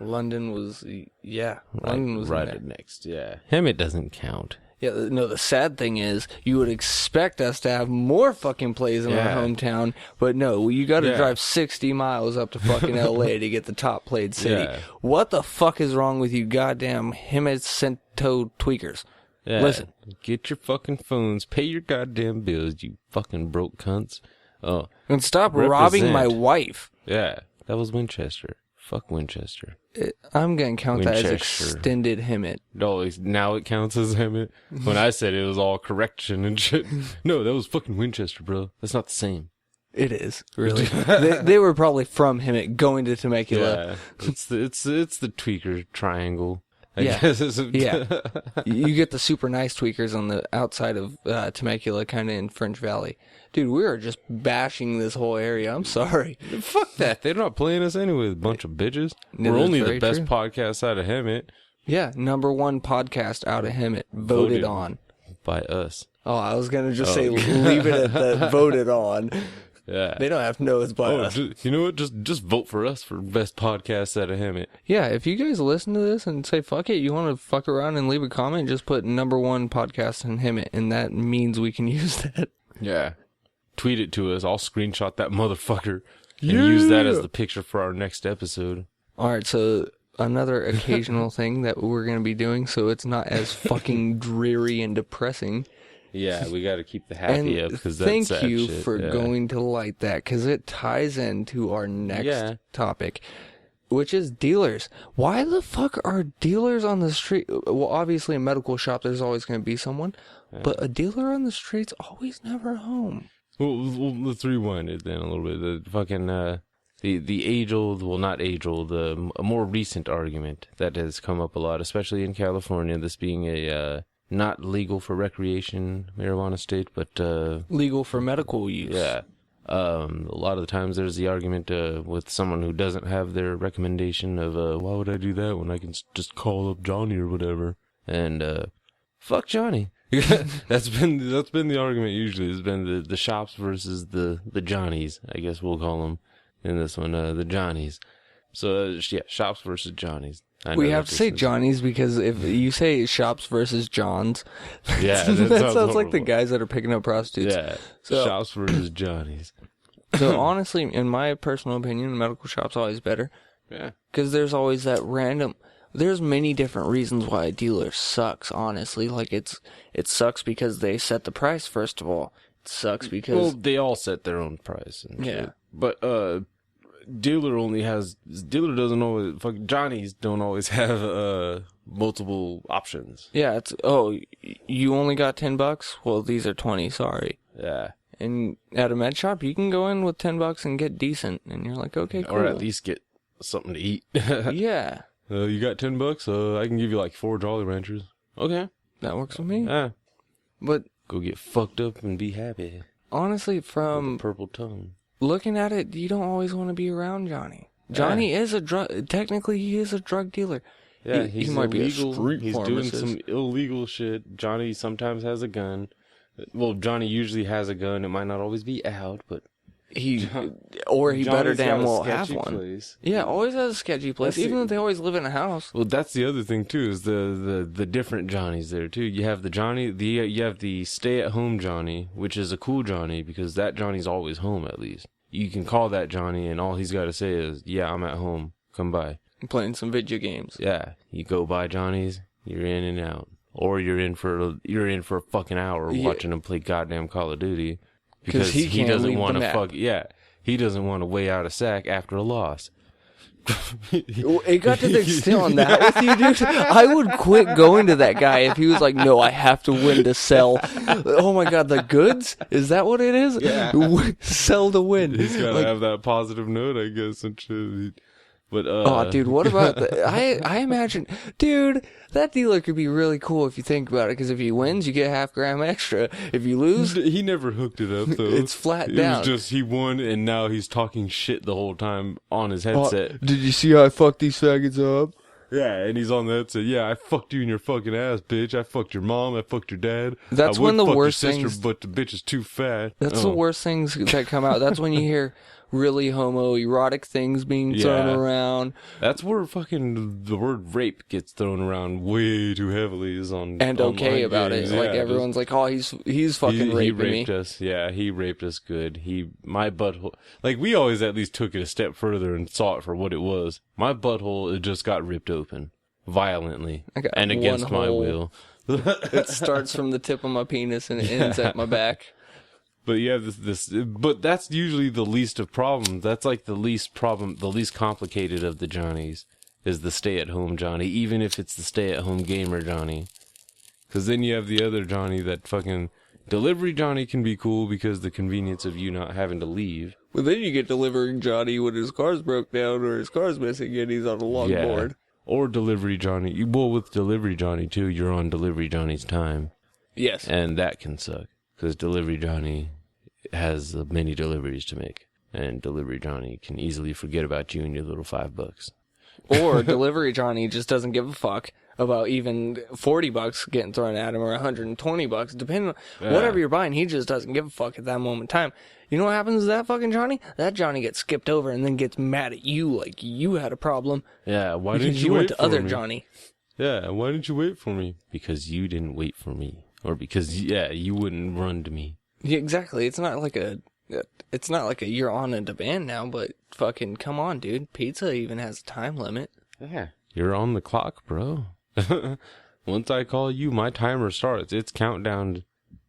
London was, yeah. London was right in at there. next, yeah. Hemet doesn't count. Yeah, no, the sad thing is, you would expect us to have more fucking plays in Yeah. our hometown, but no, you gotta Yeah. drive 60 miles up to fucking LA to get the top played city. Yeah. What the fuck is wrong with you goddamn Hemocento tweakers? Yeah. Listen. Get your fucking phones, pay your goddamn bills, you fucking broke cunts. Oh, And stop robbing my Represent. wife. yeah. That was Winchester. Fuck Winchester. I'm gonna count that as Winchester. extended Hemet. No, now it counts as Hemet. When I said it was all correction and shit. No, that was fucking Winchester, bro. That's not the same. It is, really. they were probably from Hemet going to Temecula. Yeah. It's the tweaker triangle. I Yeah. guess. Yeah. You get the super nice tweakers on the outside of Temecula, kind of in French Valley. Dude, we are just bashing this whole area. I'm sorry. Fuck that. They're not playing us anyway, a bunch of bitches. No, We're that's only the very best true. podcast out of Hemet Yeah, number 1 podcast out of Hemet. Voted on. by us. Oh, I was going to just say leave it at that. Voted on. Yeah. They don't have to know it's by us. You know what? Just vote for us for best podcast out of Hemet. Yeah, if you guys listen to this and say, fuck it, you want to fuck around and leave a comment, just put number 1 podcast in Hemet, and that means we can use that. Yeah. Tweet it to us. I'll screenshot that motherfucker and use that as the picture for our next episode. All right, so another occasional thing that we're going to be doing so it's not as fucking dreary and depressing. Yeah, we got to keep the happy up And because that's thank sad you shit. for Yeah. going to light that because it ties into our next Yeah. topic, which is dealers. Why the fuck are dealers on the street? Well, obviously, a medical shop, there's always going to be someone, but a dealer on the street's always never home. Well, let's rewind it then a little bit. The fucking the age old, well, not age old, a more recent argument that has come up a lot, especially in California. This being a not legal for recreation marijuana state, but legal for medical use. yeah. A lot of the times there's the argument with someone who doesn't have their recommendation of why would I do that when I can just call up Johnny or whatever, and fuck Johnny. That's been the argument usually. It's been the shops versus the Johnnies, I guess we'll call them in this one, the Johnnies. So yeah, shops versus Johnnies. We have to say Johnny's because if you say shops versus Johns, yeah, that sounds like the guys that are picking up prostitutes. Yeah, so, shops versus Johnnies. So honestly, in my personal opinion, the medical shop's always better. Yeah. Because there's always that random... There's many different reasons why a dealer sucks, honestly. Like, it sucks because they set the price, first of all. It sucks because... Well, they all set their own price. And yeah. Shit. But, dealer doesn't always... Johnnies don't always have, multiple options. Yeah, you only got $10? Well, these are 20, sorry. Yeah. And at a med shop, you can go in with $10 and get decent. And you're like, okay, cool. Or at least get something to eat. Yeah. You got $10? I can give you like 4 Jolly Ranchers. Okay. That works with me. Yeah. But go get fucked up and be happy. Honestly, from purple tongue. Looking at it, you don't always want to be around Johnny. Johnny is technically he is a drug dealer. Yeah, he might illegal. Be a street He's pharmacist. Doing some illegal shit. Johnny sometimes has a gun. Well, Johnny usually has a gun. It might not always be out, but he Johnny's better damn well got a have sketchy one. Place. Yeah, always has a sketchy place, even if they always live in a house. Well, that's the other thing too, is the different Johnnies there too. You have you have the stay-at-home Johnny, which is a cool Johnny because that Johnny's always home at least. You can call that Johnny, and all he's got to say is, "Yeah, I'm at home. Come by." I'm playing some video games. Yeah, you go by Johnny's, you're in and out, or you're in for a fucking hour watching him play goddamn Call of Duty because he doesn't want to fuck. Yeah, he doesn't want to weigh out a sack after a loss. It got to the extent on that with you, dude. I would quit going to that guy if he was like, "No, I have to win to sell." Oh my god, the goods? Is that what it is? Yeah. Sell to win. He's gotta have that positive note, I guess, and shit. But oh, dude, what about I imagine, dude, that dealer could be really cool if you think about it. Because if he wins, you get half gram extra. If you lose, he never hooked it up though. It's flat down. It was just he won, and now he's talking shit the whole time on his headset. Did you see how I fucked these faggots up? Yeah, and he's on the headset. Yeah, I fucked you in your fucking ass, bitch. I fucked your mom. I fucked your dad. That's when the worst your sister, things. But the bitch is too fat. That's the worst things that come out. That's when you hear really homoerotic things being thrown around. That's where fucking the word rape gets thrown around way too heavily. Is on and okay about it. Yeah, like everyone's like, oh, he's fucking raping me. He raped us. Yeah, he raped us good. My butthole. Like we always at least took it a step further and saw it for what it was. My butthole, it just got ripped open violently and against my will. It starts from the tip of my penis and it ends at my back. But you have but that's usually the least of problems. That's like the least complicated of the Johnnies is the stay-at-home Johnny, even if it's the stay-at-home gamer Johnny. Because then you have the other Johnny that fucking delivery Johnny can be cool because the convenience of you not having to leave. Well, then you get delivering Johnny when his car's broke down or his car's missing and he's on a longboard. Or delivery Johnny. Well, with delivery Johnny too, you're on delivery Johnny's time. Yes. And that can suck. Because Delivery Johnny has many deliveries to make. And Delivery Johnny can easily forget about you and your little $5. Or Delivery Johnny just doesn't give a fuck about even $40 getting thrown at him or $120, depending on whatever you're buying. He just doesn't give a fuck at that moment in time. You know what happens to that fucking Johnny? That Johnny gets skipped over and then gets mad at you like you had a problem. Yeah, why didn't you went wait to for other me? Johnny. Yeah, why didn't you wait for me? Because you didn't wait for me. Or because, you wouldn't run to me. Yeah, exactly. It's not like a you're on a demand now, but fucking come on, dude. Pizza even has a time limit. Yeah. You're on the clock, bro. Once I call you, my timer starts. It's countdown.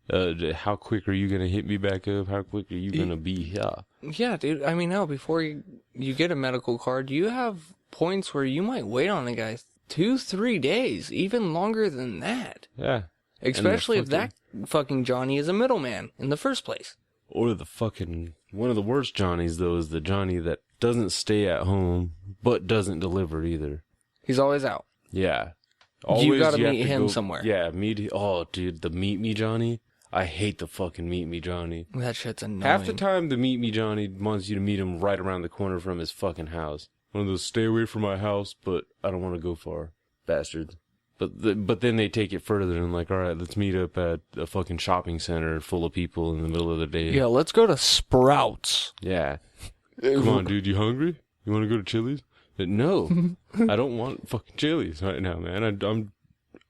How quick are you going to hit me back up? How quick are you going to be here? Yeah, dude. I mean, no, before you get a medical card, you have points where you might wait on a guy 2-3 days, even longer than that. Yeah. Especially if that fucking Johnny is a middleman in the first place. Or the fucking... One of the worst Johnnies, though, is the Johnny that doesn't stay at home, but doesn't deliver either. He's always out. Yeah. You gotta have meet to him go- somewhere. Yeah, oh, dude, the Meet Me Johnny. I hate the fucking Meet Me Johnny. That shit's annoying. Half the time, the Meet Me Johnny wants you to meet him right around the corner from his fucking house. One of those stay away from my house, but I don't want to go far. Bastards. But then they take it further and like, all right, let's meet up at a fucking shopping center full of people in the middle of the day. Yeah, let's go to Sprouts. Yeah. Come on, dude, you hungry? You want to go to Chili's? No, I don't want fucking Chili's right now, man.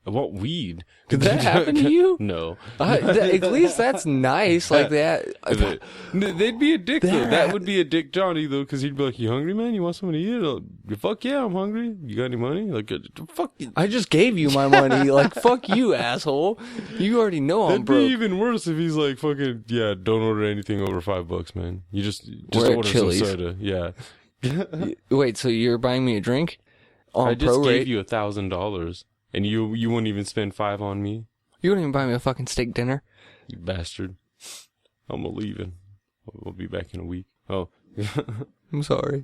I want weed. Did that happen to you? No. At least that's nice. Like that. They'd be a dick, though. That would be a dick Johnny, though, because he'd be like, you hungry, man? You want something to eat? Fuck yeah, I'm hungry. You got any money? Like, fuck you. I just gave you my money. Like, fuck you, asshole. You already know I'm That'd broke. be even worse if he's like, fucking, yeah, don't order anything over $5, man. You just We're at order Chili's. some soda. Yeah. Wait, so you're buying me a drink? On I just prorate? gave you $1,000, and you wouldn't even spend $5 on me? You wouldn't even buy me a fucking steak dinner? You bastard. I'm leaving. We'll be back in a week. Oh. I'm sorry.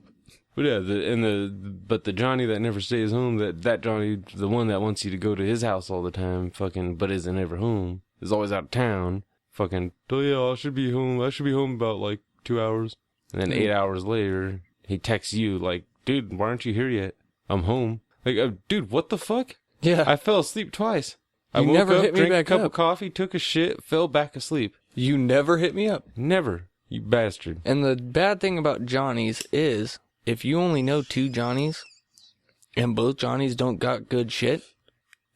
But yeah, the Johnny that never stays home, that Johnny, the one that wants you to go to his house all the time, fucking, but isn't ever home, is always out of town, fucking, oh yeah, I should be home about like 2 hours. And then 8 hours later, he texts you like, dude, why aren't you here yet? I'm home. Like, dude, what the fuck? Yeah. I fell asleep twice. I You woke never up, hit me drank back a cup up. of coffee, took a shit, fell back asleep. You never hit me up. Never. You bastard. And the bad thing about Johnnies is, if you only know 2 Johnnies, and both Johnnies don't got good shit,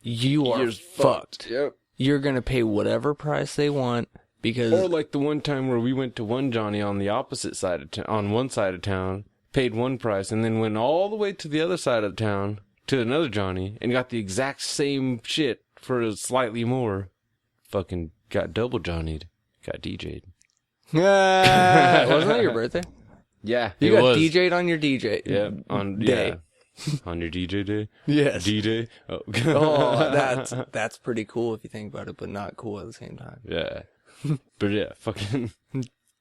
you're fucked. Yep. You're gonna pay whatever price they want, because... Or like the one time where we went to one Johnny on the opposite side of on one side of town, paid one price, and then went all the way to the other side of town to another Johnny and got the exact same shit for slightly more. Fucking got double Johnny'd. Got DJ'd. Wasn't that your birthday? Yeah, You got DJ'd on your DJ day. On your DJ day? Yes. DJ? Oh. Oh, that's pretty cool if you think about it, but not cool at the same time. Yeah. But yeah, fucking...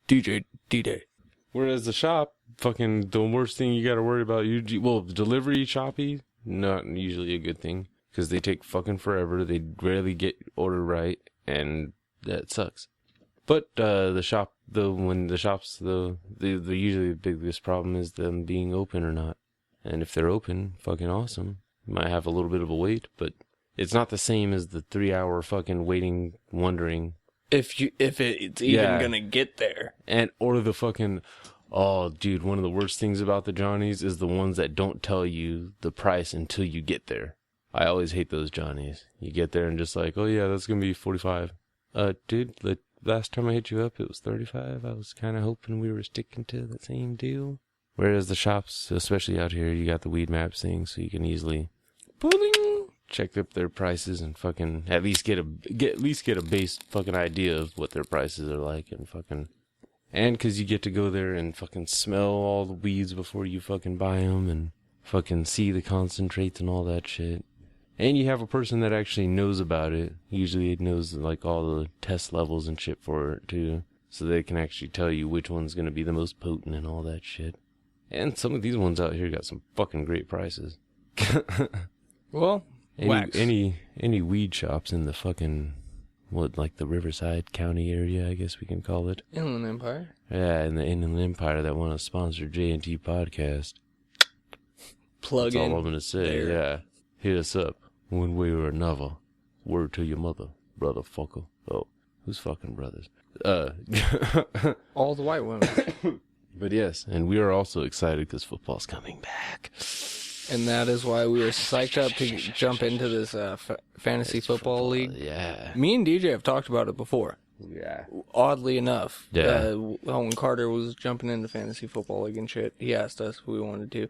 DJ, D-Day. Whereas the shop, fucking the worst thing you gotta worry about, delivery shoppy, not usually a good thing, because they take fucking forever, they rarely get ordered right, and that sucks. But the usually the biggest problem is them being open or not. And if they're open, fucking awesome. You might have a little bit of a wait, but it's not the same as the 3-hour fucking waiting, wondering If it's even gonna get there. and or the fucking, oh dude, one of the worst things about the Johnnies is the ones that don't tell you the price until you get there. I always hate those Johnnies. You get there and just like, oh yeah, that's gonna be $45. Dude, last time I hit you up, it was $35. I was kind of hoping we were sticking to the same deal. Whereas the shops, especially out here, you got the weed maps thing, so you can easily check up their prices and fucking at least get a base fucking idea of what their prices are like, and because you get to go there and fucking smell all the weeds before you fucking buy them and fucking see the concentrates and all that shit. And you have a person that actually knows about it. Usually it knows like all the test levels and shit for it too. So they can actually tell you which one's going to be the most potent and all that shit. And some of these ones out here got some fucking great prices. Well, wax. Any weed shops in the fucking, like the Riverside County area, I guess we can call it. Inland Empire. Yeah, in the Inland Empire that want to sponsor J&T podcast. Plug That's in. all I'm going to say, there. yeah. Hit us up, one way or another. Word to your mother, brother fucker. Oh, who's fucking brothers? All the white women. But yes, and we are also excited because football's coming back. And that is why we were psyched up to jump into this fantasy football league. Yeah. Me and DJ have talked about it before. Yeah. Oddly enough. Yeah. When Carter was jumping into fantasy football league and shit, he asked us if we wanted to.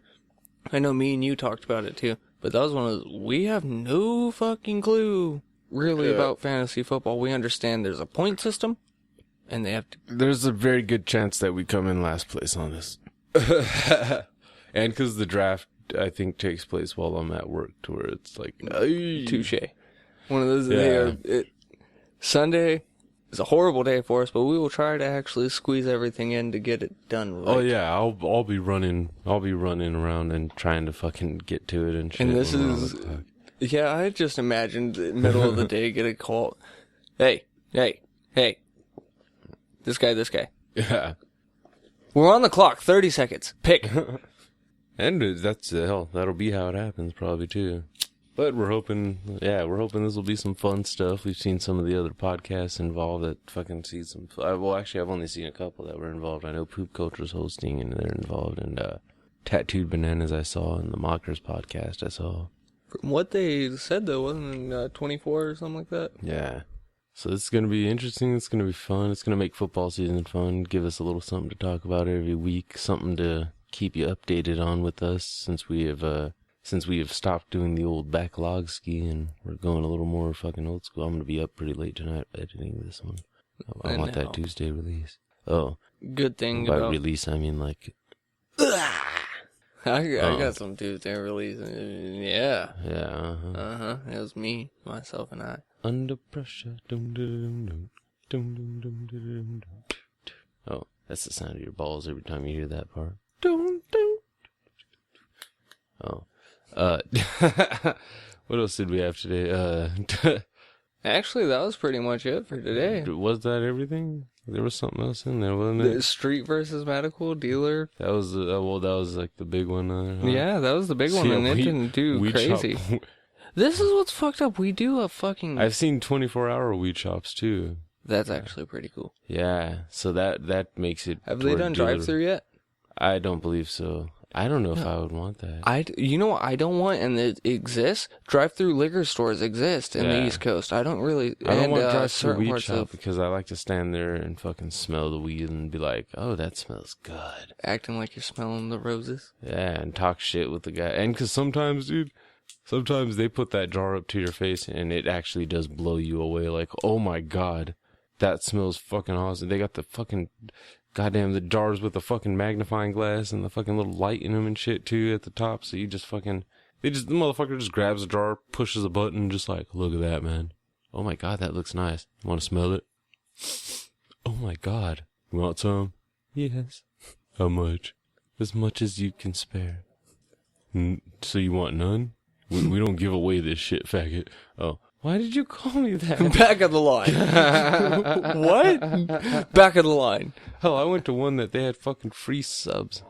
I know me and you talked about it too, but that was one of those, we have no fucking clue really about fantasy football. We understand there's a point system, and they have to... There's a very good chance that we come in last place on this. And because the draft, I think, takes place while I'm at work, to where it's like... Touche. One of those... Yeah. Sunday is a horrible day for us, but we will try to actually squeeze everything in to get it done right. Oh yeah, I'll be running around and trying to fucking get to it and shit. And this when we're on is... the clock. Yeah, I just imagined the middle of the day get a call. Hey. This guy. Yeah. We're on the clock. 30 seconds. Pick. And that's hell. That'll be how it happens, probably too. But we're hoping this will be some fun stuff. We've seen some of the other podcasts involved that fucking see some. Well, actually, I've only seen a couple that were involved. I know Poop Culture's hosting, and they're involved, and Tattooed Bananas I saw, and the Mockers podcast I saw. From what they said, though, wasn't it 24 or something like that? Yeah. So it's going to be interesting. It's going to be fun. It's going to make football season fun. Give us a little something to talk about every week. Something to keep you updated on with us since we have stopped doing the old backlog ski and we're going a little more fucking old school. I'm going to be up pretty late tonight editing this one. I want that Tuesday release. Oh. Good thing by release, I mean like... I got some Tuesday release. Yeah. Yeah. Uh-huh. It was me, myself, and I. Under pressure. Oh, that's the sound of your balls every time you hear that part. Oh. What else did we have today? Actually, that was pretty much it for today. Was that everything? There was something else in there, wasn't it? The Street versus Medical Dealer. That was that was like the big one. Huh? Yeah, that was the big one, and it didn't do crazy. This is what's fucked up. We do a fucking... I've seen 24-hour weed shops, too. That's actually pretty cool. Yeah, so that makes it... Have they done drive-thru yet? I don't believe so. I don't know if I would want that. You know what I don't want, and it exists? Drive-thru liquor stores exist in the East Coast. I don't want drive-thru weed shop because I like to stand there and fucking smell the weed and be like, oh, that smells good. Acting like you're smelling the roses. Yeah, and talk shit with the guy. And because sometimes, dude... Sometimes they put that jar up to your face and it actually does blow you away. Like, oh my god, that smells fucking awesome. They got the fucking, goddamn, the jars with the fucking magnifying glass and the fucking little light in them and shit too at the top. So you just fucking, the motherfucker just grabs a jar, pushes a button, just like, look at that, man. Oh my god, that looks nice. Want to smell it? Oh my god. You want some? Yes. How much? As much as you can spare. So you want none? We don't give away this shit, faggot. Oh. Why did you call me that? Back of the line. What? Back of the line. Hell, I went to one that they had fucking free subs.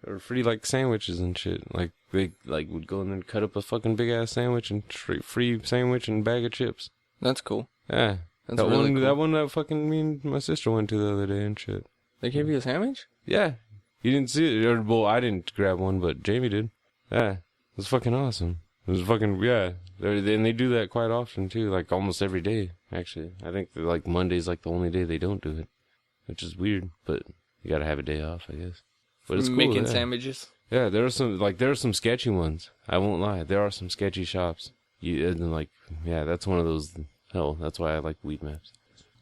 Or free, like, sandwiches and shit. Like, they, like, would go in and cut up a fucking big-ass sandwich and straight free sandwich and bag of chips. That's cool. Yeah. That's really cool. That one that fucking me and my sister went to the other day and shit. They gave you a sandwich? Yeah. You didn't see it. Well, I didn't grab one, but Jamie did. Yeah. It was fucking awesome. It was fucking, yeah. And they do that quite often, too. Like, almost every day, actually. I think, like, Monday's, like, the only day they don't do it. Which is weird, but you gotta have a day off, I guess. But it's cool, making sandwiches? Yeah, there are some sketchy ones. I won't lie. There are some sketchy shops. That's one of those, hell, that's why I like weed maps.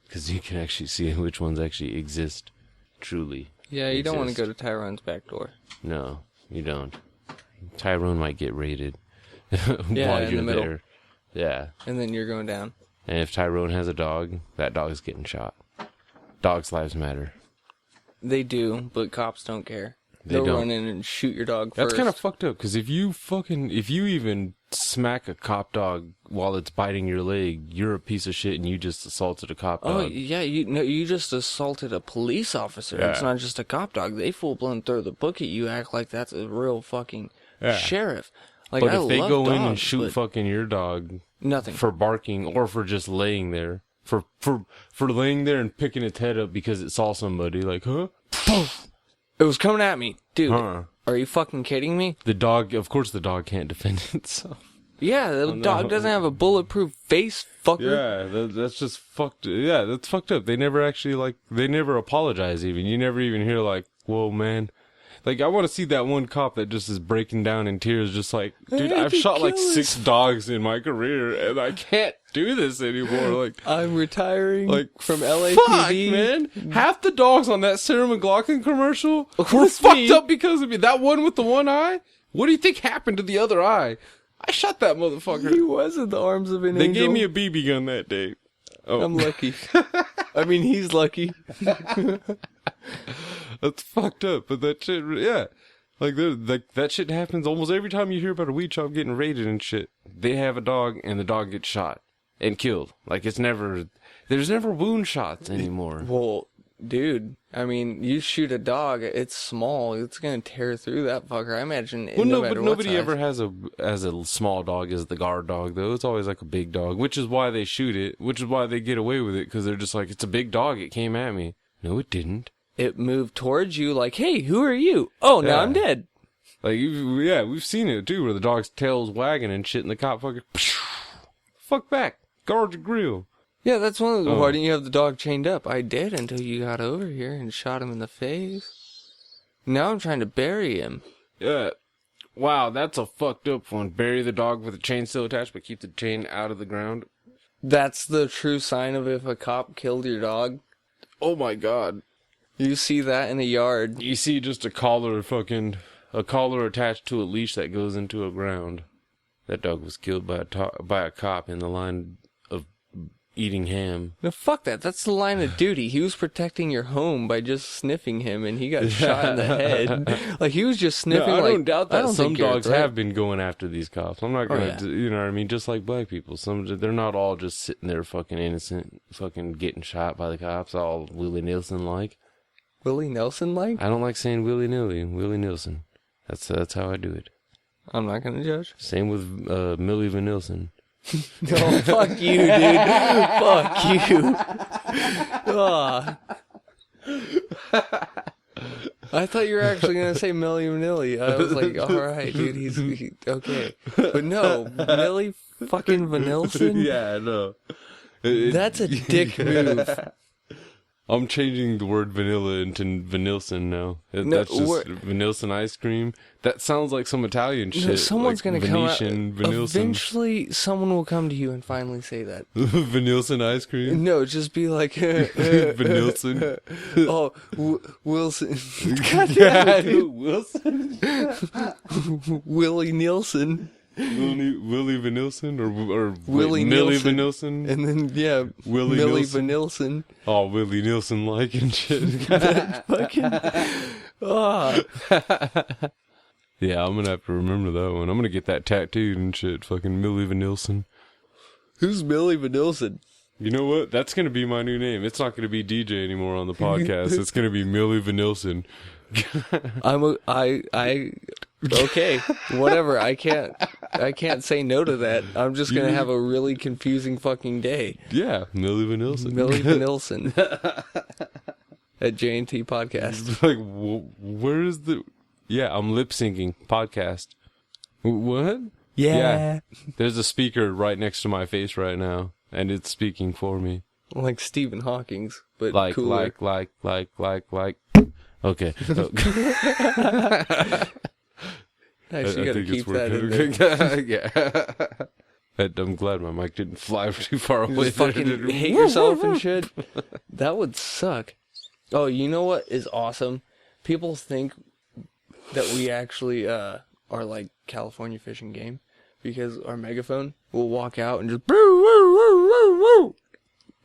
Because you can actually see which ones actually exist, truly. Yeah, you don't want to go to Tyrone's back door. No, you don't. Tyrone might get raided. Yeah, while in you're the middle. there. Yeah. And then you're going down. And if Tyrone has a dog, that dog's getting shot. Dogs' lives matter. They do, but cops don't care. They'll run in and shoot your dog first. That's kind of fucked up, because if you even smack a cop dog while it's biting your leg, you're a piece of shit and you just assaulted a cop dog. Oh, yeah, you just assaulted a police officer. Yeah. It's not just a cop dog. They full-blown throw the book at you, act like that's a real fucking sheriff. Like, but if they go in and shoot fucking your dog... Nothing. For barking or for just laying there. For laying there and picking its head up because it saw somebody, like, huh? It was coming at me. Dude, are you fucking kidding me? Of course the dog can't defend itself. Yeah, the dog doesn't have a bulletproof face, fucker. Yeah, that's just fucked. Yeah, that's fucked up. They never actually, they never apologize even. You never even hear, whoa, man. Like, I want to see that one cop that just is breaking down in tears, just like, dude, I've shot 6 dogs in my career, and I can't do this anymore. Like, I'm retiring from LAPD. Fuck, man. Half the dogs on that Sarah McLachlan commercial were fucked up because of me. That one with the one eye? What do you think happened to the other eye? I shot that motherfucker. He was in the arms of an angel. They gave me a BB gun that day. Oh. I'm lucky. I mean, he's lucky. That's fucked up, but that shit, yeah. Like that shit happens almost every time you hear about a weed shop getting raided and shit. They have a dog and the dog gets shot and killed. Like there's never wound shots anymore. Well, dude, I mean, you shoot a dog, it's small, it's gonna tear through that fucker. I imagine. Well, no but matter nobody what ever has a small dog as the guard dog though. It's always like a big dog, which is why they shoot it. Which is why they get away with it because they're just like, it's a big dog. It came at me. No, it didn't. It moved towards you like, hey, who are you? Oh, now I'm dead. Like, we've seen it too, where the dog's tail's wagging and shit, and the cop fucking, fuck back, guard your grill. Yeah, that's one of the. Why didn't you have the dog chained up? I did until you got over here and shot him in the face. Now I'm trying to bury him. Yeah. Wow, that's a fucked up one. Bury the dog with the chain still attached, but keep the chain out of the ground. That's the true sign of if a cop killed your dog. Oh my god. You see that in a yard. You see just a collar attached to a leash that goes into a ground. That dog was killed by a cop in the line of eating ham. No, fuck that. That's the line of duty. He was protecting your home by just sniffing him, and he got shot in the head. Like, he was just sniffing. No, I like, don't doubt that some dogs right. have been going after these cops. I'm not going to, yeah. you know what I mean? Just like black people. They're not all just sitting there fucking innocent, fucking getting shot by the cops, all Willie Nelson-like. Willie Nelson-like? I don't like saying willy-nilly. Willie Nelson. That's how I do it. I'm not going to judge. Same with Millie Vanilson. No, fuck you, dude. Fuck you. Oh. I thought you were actually going to say Millie Vanilli. I was like, all right, dude, he's okay. But no, Millie fucking Vanilson? Yeah, I know. That's a dick move. I'm changing the word vanilla into Vanilson now. That's just Vanilson ice cream. That sounds like some Italian shit. No, someone's like going to come out. Vanilson. Eventually, someone will come to you and finally say that. Vanilson ice cream? No, just be like... Vanilson? Oh, Wilson. God damn it, Wilson? Willie Nielsen. Willie Vanilson or Willie Millie Nielsen. Vanilson? And then, yeah, Willie Millie Nielsen. Vanilson. Oh, Willie Nielsen like and shit. Fucking... Oh. Yeah, I'm gonna have to remember that one. I'm gonna get that tattooed and shit. Fucking Millie Vanilson. Who's Millie Vanilson? You know what? That's gonna be my new name. It's not gonna be DJ anymore on the podcast. It's gonna be Millie Vanilson. Okay, whatever. I can't say no to that. I'm just gonna have a really confusing fucking day. Yeah, Millie Vanilson. Millie Vanilson at J&T Podcast. Like, where is the? Yeah, I'm lip syncing podcast. What? Yeah. There's a speaker right next to my face right now, and it's speaking for me. Like Stephen Hawking's, but like, cooler. like. Okay. Actually, you gotta keep that in there. Yeah. I'm glad my mic didn't fly too far away. Just fucking hate yourself and shit. That would suck. Oh, you know what is awesome? People think that we actually are like California Fish and Game because our megaphone will walk out and just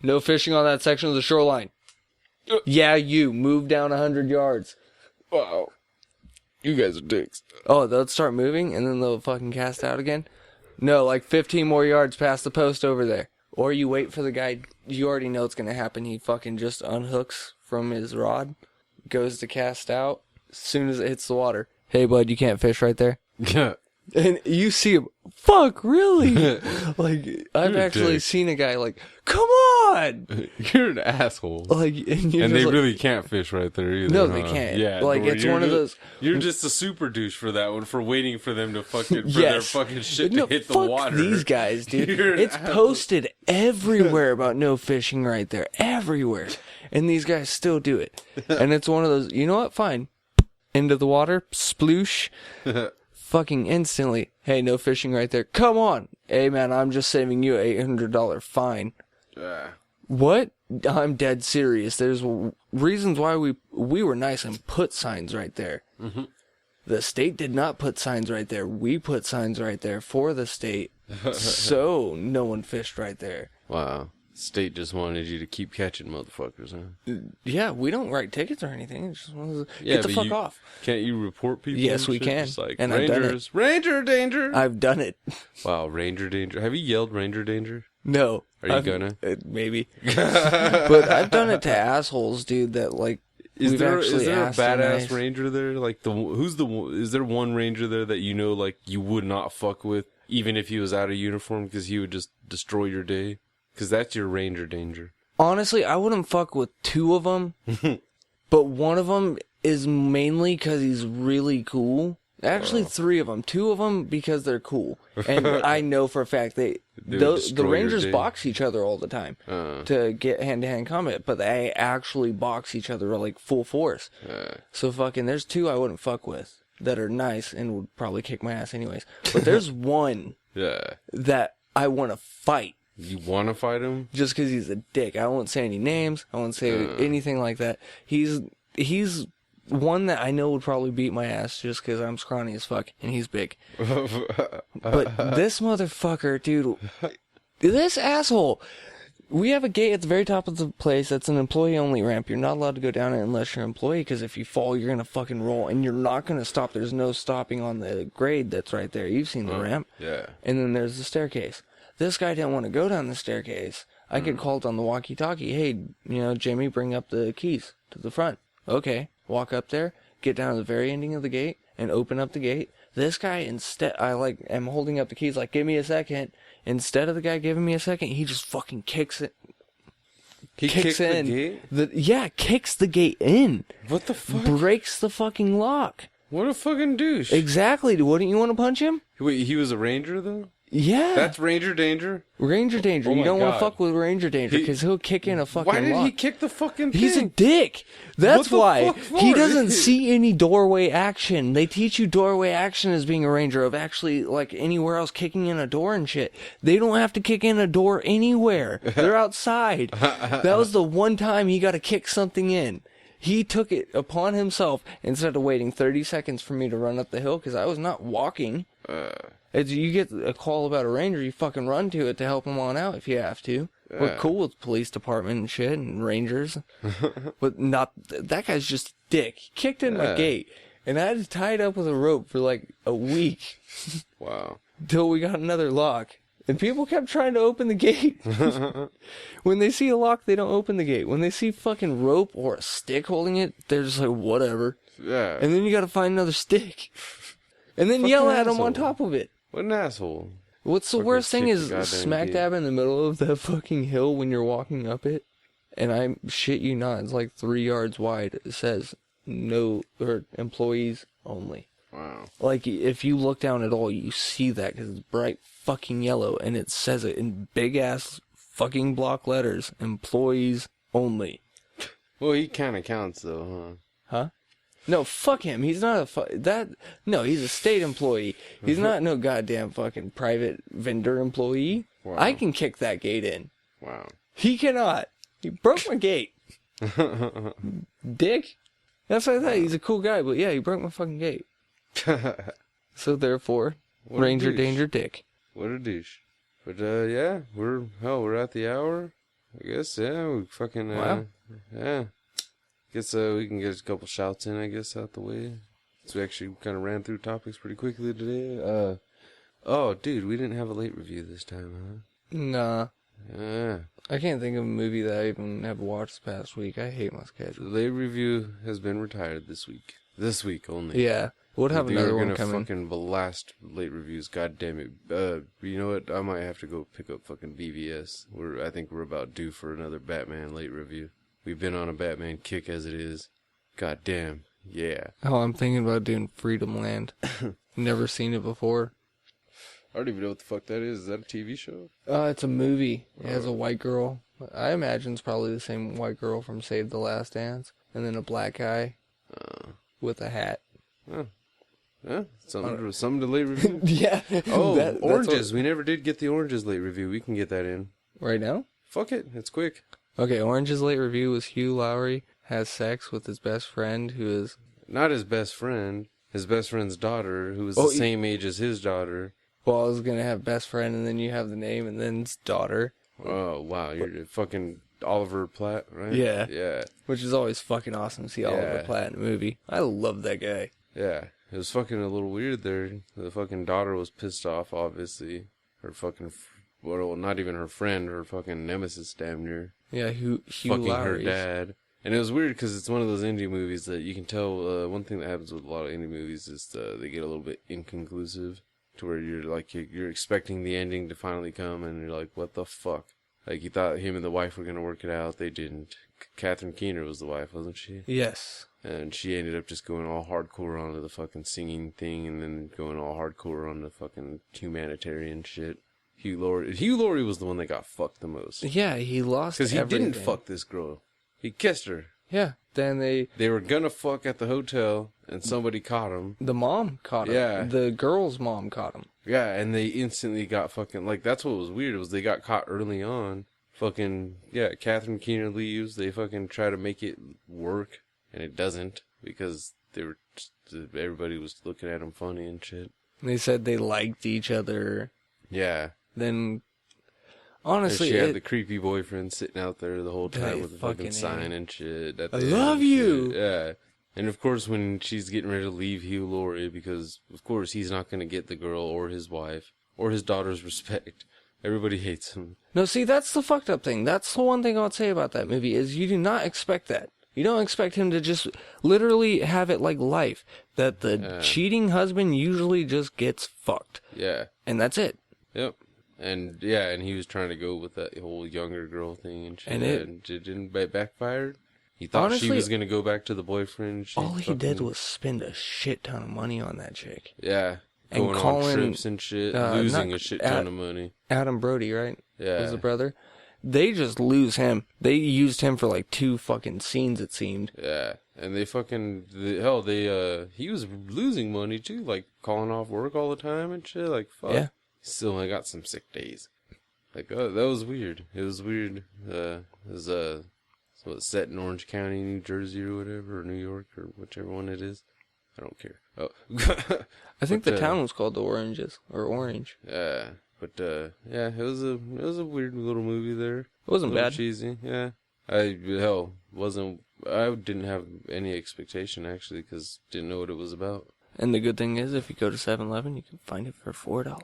no fishing on that section of the shoreline. Yeah, you move down 100 yards. Wow. You guys are dicks. Oh, they'll start moving and then they'll fucking cast out again? No, like 15 more yards past the post over there. Or you wait for the guy, you already know it's going to happen. He fucking just unhooks from his rod, goes to cast out. As soon as it hits the water, hey bud, you can't fish right there. Yeah. And you see him, fuck, really? Like, I've You're a actually dick. seen a guy like, come on! You're an asshole. Like, and they like, really can't fish right there either. No, huh? they can't. Yeah, Like, where it's one of those... You're just a super douche for that one, for waiting for them to fucking, for their fucking shit to hit the fuck water. These guys, dude. You're an It's asshole. posted everywhere about no fishing right there. Everywhere. And these guys still do it. And it's one of those, you know what? Fine. Into the water. Sploosh. Fucking instantly. Hey, no fishing right there. Come on. Hey, man, I'm just saving you an $800 fine. What? I'm dead serious. There's reasons why we were nice and put signs right there. Mm-hmm. The state did not put signs right there. We put signs right there for the state. So no one fished right there. Wow. State just wanted you to keep catching motherfuckers, huh? Yeah, we don't write tickets or anything. It just wants to Yeah, get the but fuck you- off. Can't you report people? Yes, and we shit? can. Just like, And I've done it. Rangers, Ranger danger. I've done it. Wow, Ranger danger. Have you yelled Ranger danger? No. Are you I've- gonna? Maybe. But I've done it to assholes, dude, that, like, Is there a asked them badass nice. ranger there? Like is there one ranger there that you know like you would not fuck with even if he was out of uniform because he would just destroy your day? Because that's your ranger danger. Honestly, I wouldn't fuck with two of them, but one of them is mainly because he's really cool. Actually, three of them. Two of them because they're cool, and I know for a fact the destroy your Rangers day. box each other all the time to get hand-to-hand combat, but they actually box each other like full force. So fucking, there's two I wouldn't fuck with that are nice and would probably kick my ass anyways. But there's one that I want to fight. You want to fight him? Just because he's a dick. I won't say any names. I won't say anything like that. He's one that I know would probably beat my ass just because I'm scrawny as fuck and he's big. But this motherfucker, dude, this asshole. We have a gate at the very top of the place that's an employee-only ramp. You're not allowed to go down it unless you're an employee, because if you fall, you're going to fucking roll, and you're not going to stop. There's no stopping on the grade that's right there. You've seen the ramp. Yeah. And then there's the staircase. This guy didn't want to go down the staircase. I get called on the walkie-talkie. Hey, Jimmy, bring up the keys to the front. Okay. Walk up there, get down to the very ending of the gate, and open up the gate. This guy, instead, am holding up the keys, like, give me a second. Instead of the guy giving me a second, he just fucking kicks it. He kicks in. the gate? Kicks the gate in. What the fuck? Breaks the fucking lock. What a fucking douche. Exactly. Wouldn't you want to punch him? Wait, he was a ranger, though? Yeah. That's Ranger Danger? Ranger Danger. Oh You my don't want God. to fuck with Ranger Danger because he'll kick in a fucking Why did lock. he kick the fucking thing? He's a dick. That's What the why. fuck for? He doesn't see any doorway action. They teach you doorway action as being a ranger of actually, like, anywhere else kicking in a door and shit. They don't have to kick in a door anywhere. They're outside. That was the one time he got to kick something in. He took it upon himself instead of waiting 30 seconds for me to run up the hill because I was not walking. As you get a call about a ranger, you fucking run to it to help him on out if you have to. We're cool with police department and shit and rangers. But not, that guy's just a dick. He kicked in my gate. And I had to tie it up with a rope for like a week. Wow. Till we got another lock. And people kept trying to open the gate. When they see a lock, they don't open the gate. When they see fucking rope or a stick holding it, they're just like, whatever. Yeah. And then you gotta find another stick. And then Fucking yell at them asshole. on top of it. What an asshole. What's the Fucking worst thing kick is the goddamn smack gate. dab in the middle of that fucking hill when you're walking up it. And I shit you not, it's like 3 yards wide. It says no, or employees only. Wow. Like, if you look down at all, you see that because it's bright fucking yellow, and it says it in big ass fucking block letters, employees only. Well, he kind of counts, though, Huh? No, fuck him. He's not no, he's a state employee. He's not no goddamn fucking private vendor employee. Wow. I can kick that gate in. Wow. He cannot. He broke my gate. Dick. That's what I thought. He's a cool guy, but yeah, he broke my fucking gate. So therefore, What a Ranger douche. Danger Dick. What a douche. But, yeah, we're at the hour. I guess, yeah, we fucking, Wow. yeah. Guess, we can get a couple shouts in, I guess, out the way. So we actually kind of ran through topics pretty quickly today. Oh, dude, we didn't have a late review this time, Nah. huh? Yeah. I can't think of a movie that I even have watched this past week. I hate my The schedule. late review has been retired this week. This week only. Yeah. We'll have We another are one gonna coming. fucking blast late reviews. God damn it. You know what? I might have to go pick up fucking BVS. I think we're about due for another Batman late review. We've been on a Batman kick as it is. God damn. Yeah. Oh, I'm thinking about doing Freedom Land. Never seen it before. I don't even know what the fuck that is. Is that a TV show? It's a movie. It has a white girl. I imagine it's probably the same white girl from Save the Last Dance. And then a black guy with a hat. Yeah. Something to late review. Yeah. Oh, That's oranges. We never did get the oranges late review. We can get that in. Right now? Fuck it. It's quick. Okay, Orange's late review was Hugh Lowry has sex with his best friend who is... Not his best friend. His best friend's daughter, who was Oh, the same age as his daughter. Well, I was going to have best friend and then you have the name and then it's daughter. Oh, wow. You're fucking Oliver Platt, right? Yeah. Yeah. Which is always fucking awesome to see Oliver Platt in a movie. I love that guy. Yeah. It was fucking a little weird there. The fucking daughter was pissed off, obviously. Her fucking, well, not even her friend, her fucking nemesis damn near. Yeah, Hugh fucking Laurie. her dad. And it was weird because it's one of those indie movies that you can tell, one thing that happens with a lot of indie movies is they get a little bit inconclusive to where you're expecting the ending to finally come and you're like, what the fuck? Like, you thought him and the wife were going to work it out. They didn't. Catherine Keener was the wife, wasn't she? Yes. And she ended up just going all hardcore onto the fucking singing thing and then going all hardcore on the fucking humanitarian shit. Hugh Laurie was the one that got fucked the most. Yeah, he lost because he everything. didn't fuck this girl. He kissed her. Yeah. Then they were gonna fuck at the hotel and somebody caught him. The mom caught him. Yeah. The girl's mom caught him. Yeah, and they instantly got fucking, like, that's what was weird, was they got caught early on. Fucking, yeah, Catherine Keener leaves, they fucking try to make it work, and it doesn't, because everybody was looking at them funny and shit. They said they liked each other. Yeah. Then, honestly, she had the creepy boyfriend sitting out there the whole time with the fucking sign and shit. I love you! Shit. Yeah. And of course, when she's getting ready to leave Hugh Laurie, because of course he's not going to get the girl or his wife or his daughter's respect. Everybody hates him. No, see, that's the fucked up thing. That's the one thing I would say about that movie is you do not expect that. You don't expect him to just literally have it like life. That the cheating husband usually just gets fucked. Yeah. And that's it. Yep. And yeah, and he was trying to go with that whole younger girl thing and shit. And it didn't backfire. He thought honestly, she was going to go back to the boyfriend. All he did was spend a shit ton of money on that chick. Yeah. And going on trips and shit. Losing a shit ton of money. Adam Brody, right? Yeah. Was the brother. They just lose him. They used him for like 2 fucking scenes, it seemed. Yeah. And they fucking, he was losing money too. Like calling off work all the time and shit. Like, fuck. Yeah. He still only got some sick days. Like, oh, that was weird. It was weird. It was, so it's set in Orange County, New Jersey or whatever, or New York or whichever one it is. I don't care. Oh. I think the town was called the Oranges or Orange. Yeah, but yeah, it was a weird little movie there. It wasn't bad. Cheesy. Yeah, I didn't have any expectation actually because didn't know what it was about. And the good thing is, if you go to 7-Eleven, you can find it for $4.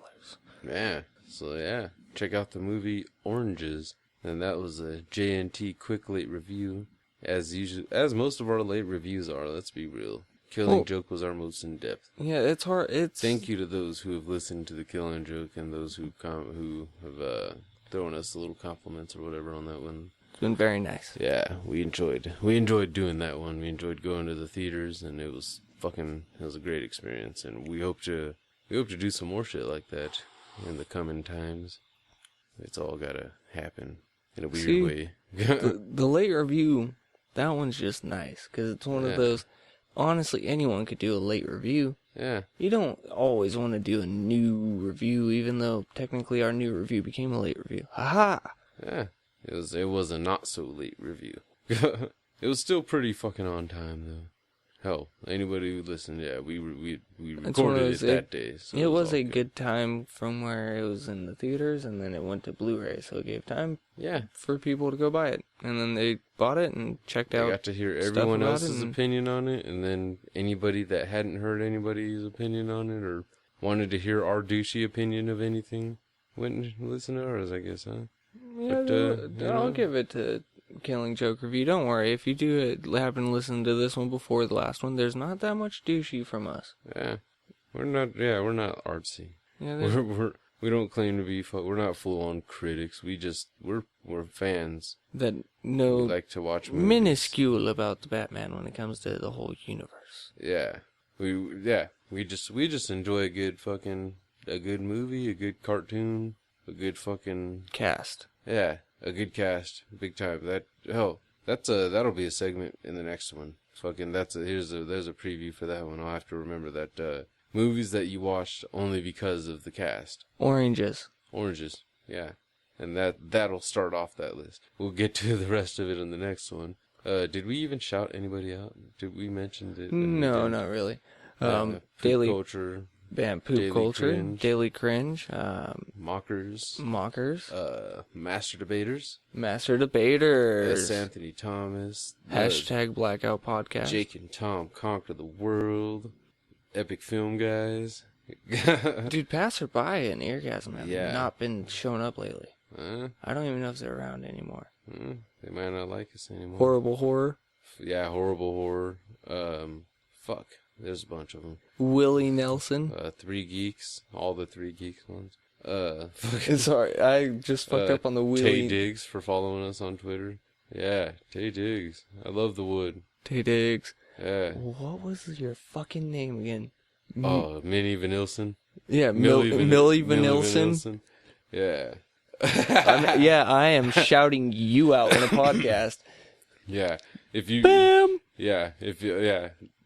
Yeah. So yeah, check out the movie Oranges. And that was a JNT quick late review, as usual, as most of our late reviews are. Let's be real. Killing Joke was our most in depth. Yeah, it's hard. Thank you to those who have listened to the Killing Joke and those who have thrown us a little compliments or whatever on that one. It's been very nice. Yeah, we enjoyed doing that one. We enjoyed going to the theaters, and it was a great experience. And we hope to do some more shit like that in the coming times. It's all gotta happen. In a weird way. the late review, that one's just nice. Because it's one of those, honestly, anyone could do a late review. Yeah. You don't always want to do a new review, even though technically our new review became a late review. Haha! Yeah. It was a not so late review. It was still pretty fucking on time, though. Hell, anybody who listened, yeah, we recorded it that day. So it was a good time from where it was in the theaters, and then it went to Blu-ray, so it gave time for people to go buy it. And then they bought it and checked out. They got to hear everyone else's opinion on it, and then anybody that hadn't heard anybody's opinion on it, or wanted to hear our douchey opinion of anything, went and listened to ours, I guess, huh? Yeah, but, I'll give it to Killing Joke review. Don't worry, if you do happen to listen to this one before the last one, there's not that much douchey from us. Yeah, we're not artsy. Yeah, we don't claim to be. We're not full on critics. We're fans that know we like to watch movies. Minuscule about the Batman when it comes to the whole universe. Yeah, we just enjoy a good movie, a good cartoon, a good fucking cast. Yeah. A good cast, big time. That'll be a segment in the next one. There's a preview for that one. I'll have to remember that. Movies that you watched only because of the cast. Oranges, yeah, and that'll start off that list. We'll get to the rest of it in the next one. Did we even shout anybody out? Did we mention it? No, not really. Food Daily culture. Bam, poop Daily culture, Cringe. daily cringe, Mockers. Master Debaters. debaters, S. Anthony Thomas. hashtag Blackout Podcast. Jake and Tom Conquer the World. Epic Film Guys. Dude, Passerby and Eargasm have Yeah. not been showing up lately. Huh? I don't even know if they're around anymore. They might not like us anymore. Horrible horror. Yeah, horrible horror. Fuck. There's a bunch of them. Willie Nelson. 3 Geeks. All the 3 Geeks ones. Sorry, I just fucked up on the Tay Willie. Diggs for following us on Twitter. Yeah, Tay Diggs. I love the wood. Tay Diggs. Yeah. What was your fucking name again? Oh, Minnie Vanilson. Yeah, Millie Vanilson. Yeah. Yeah, I am shouting you out in a podcast. Yeah. If you. Bam! Yeah.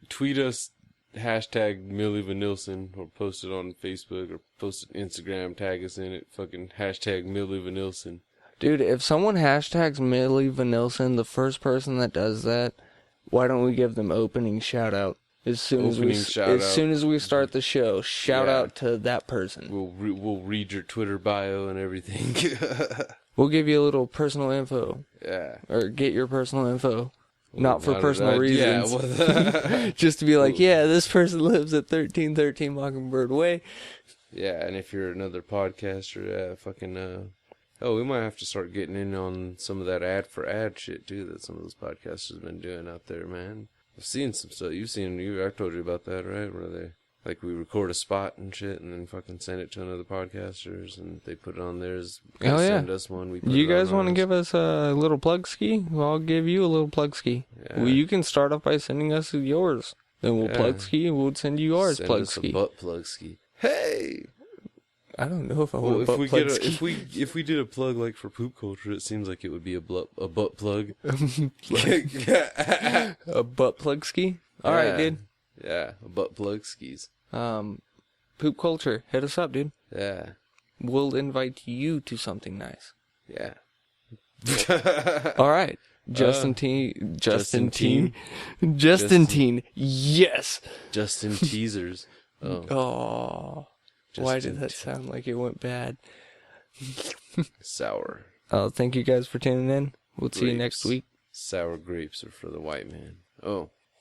Tweet us hashtag Millie Vanilson or post it on Facebook or post it on Instagram. Tag us in it. Fucking hashtag Millie Vanilson. Dude, if someone hashtags Millie Vanilson, the first person that does that, why don't we give them opening shout out? As soon as we start the show, shout out to that person. We'll read your Twitter bio and everything. We'll give you a little personal info. Yeah. Or get your personal info. Not for personal reasons. Yeah. Just to be like, yeah, this person lives at 1313 Mockingbird Way. Yeah, and if you're another podcaster, we might have to start getting in on some of that ad for ad shit too that some of those podcasters have been doing out there, man. I've seen some stuff. I told you about that, right? Where we record a spot and shit and then fucking send it to another podcasters and they put it on theirs. Oh, yeah. Send us one. You guys want to give us a little plug ski? Well, I'll give you a little plug ski. Yeah. Well, you can start off by sending us yours. Then we'll plug ski and we'll send you ours plug ski. A butt plug ski. Hey! I don't know if I want a butt plug ski. If we did a plug like for poop culture, it seems like it would be a butt plug. A butt plug ski? Alright, dude. Yeah, a butt plug skis. Poop culture, hit us up, dude. Yeah. We'll invite you to something nice. Yeah. Alright. Justin Teen. Yes. Justin Teasers. Oh. Why did that sound like it went bad? Sour. Thank you guys for tuning in. We'll see you next week. Sour grapes are for the white man. Oh.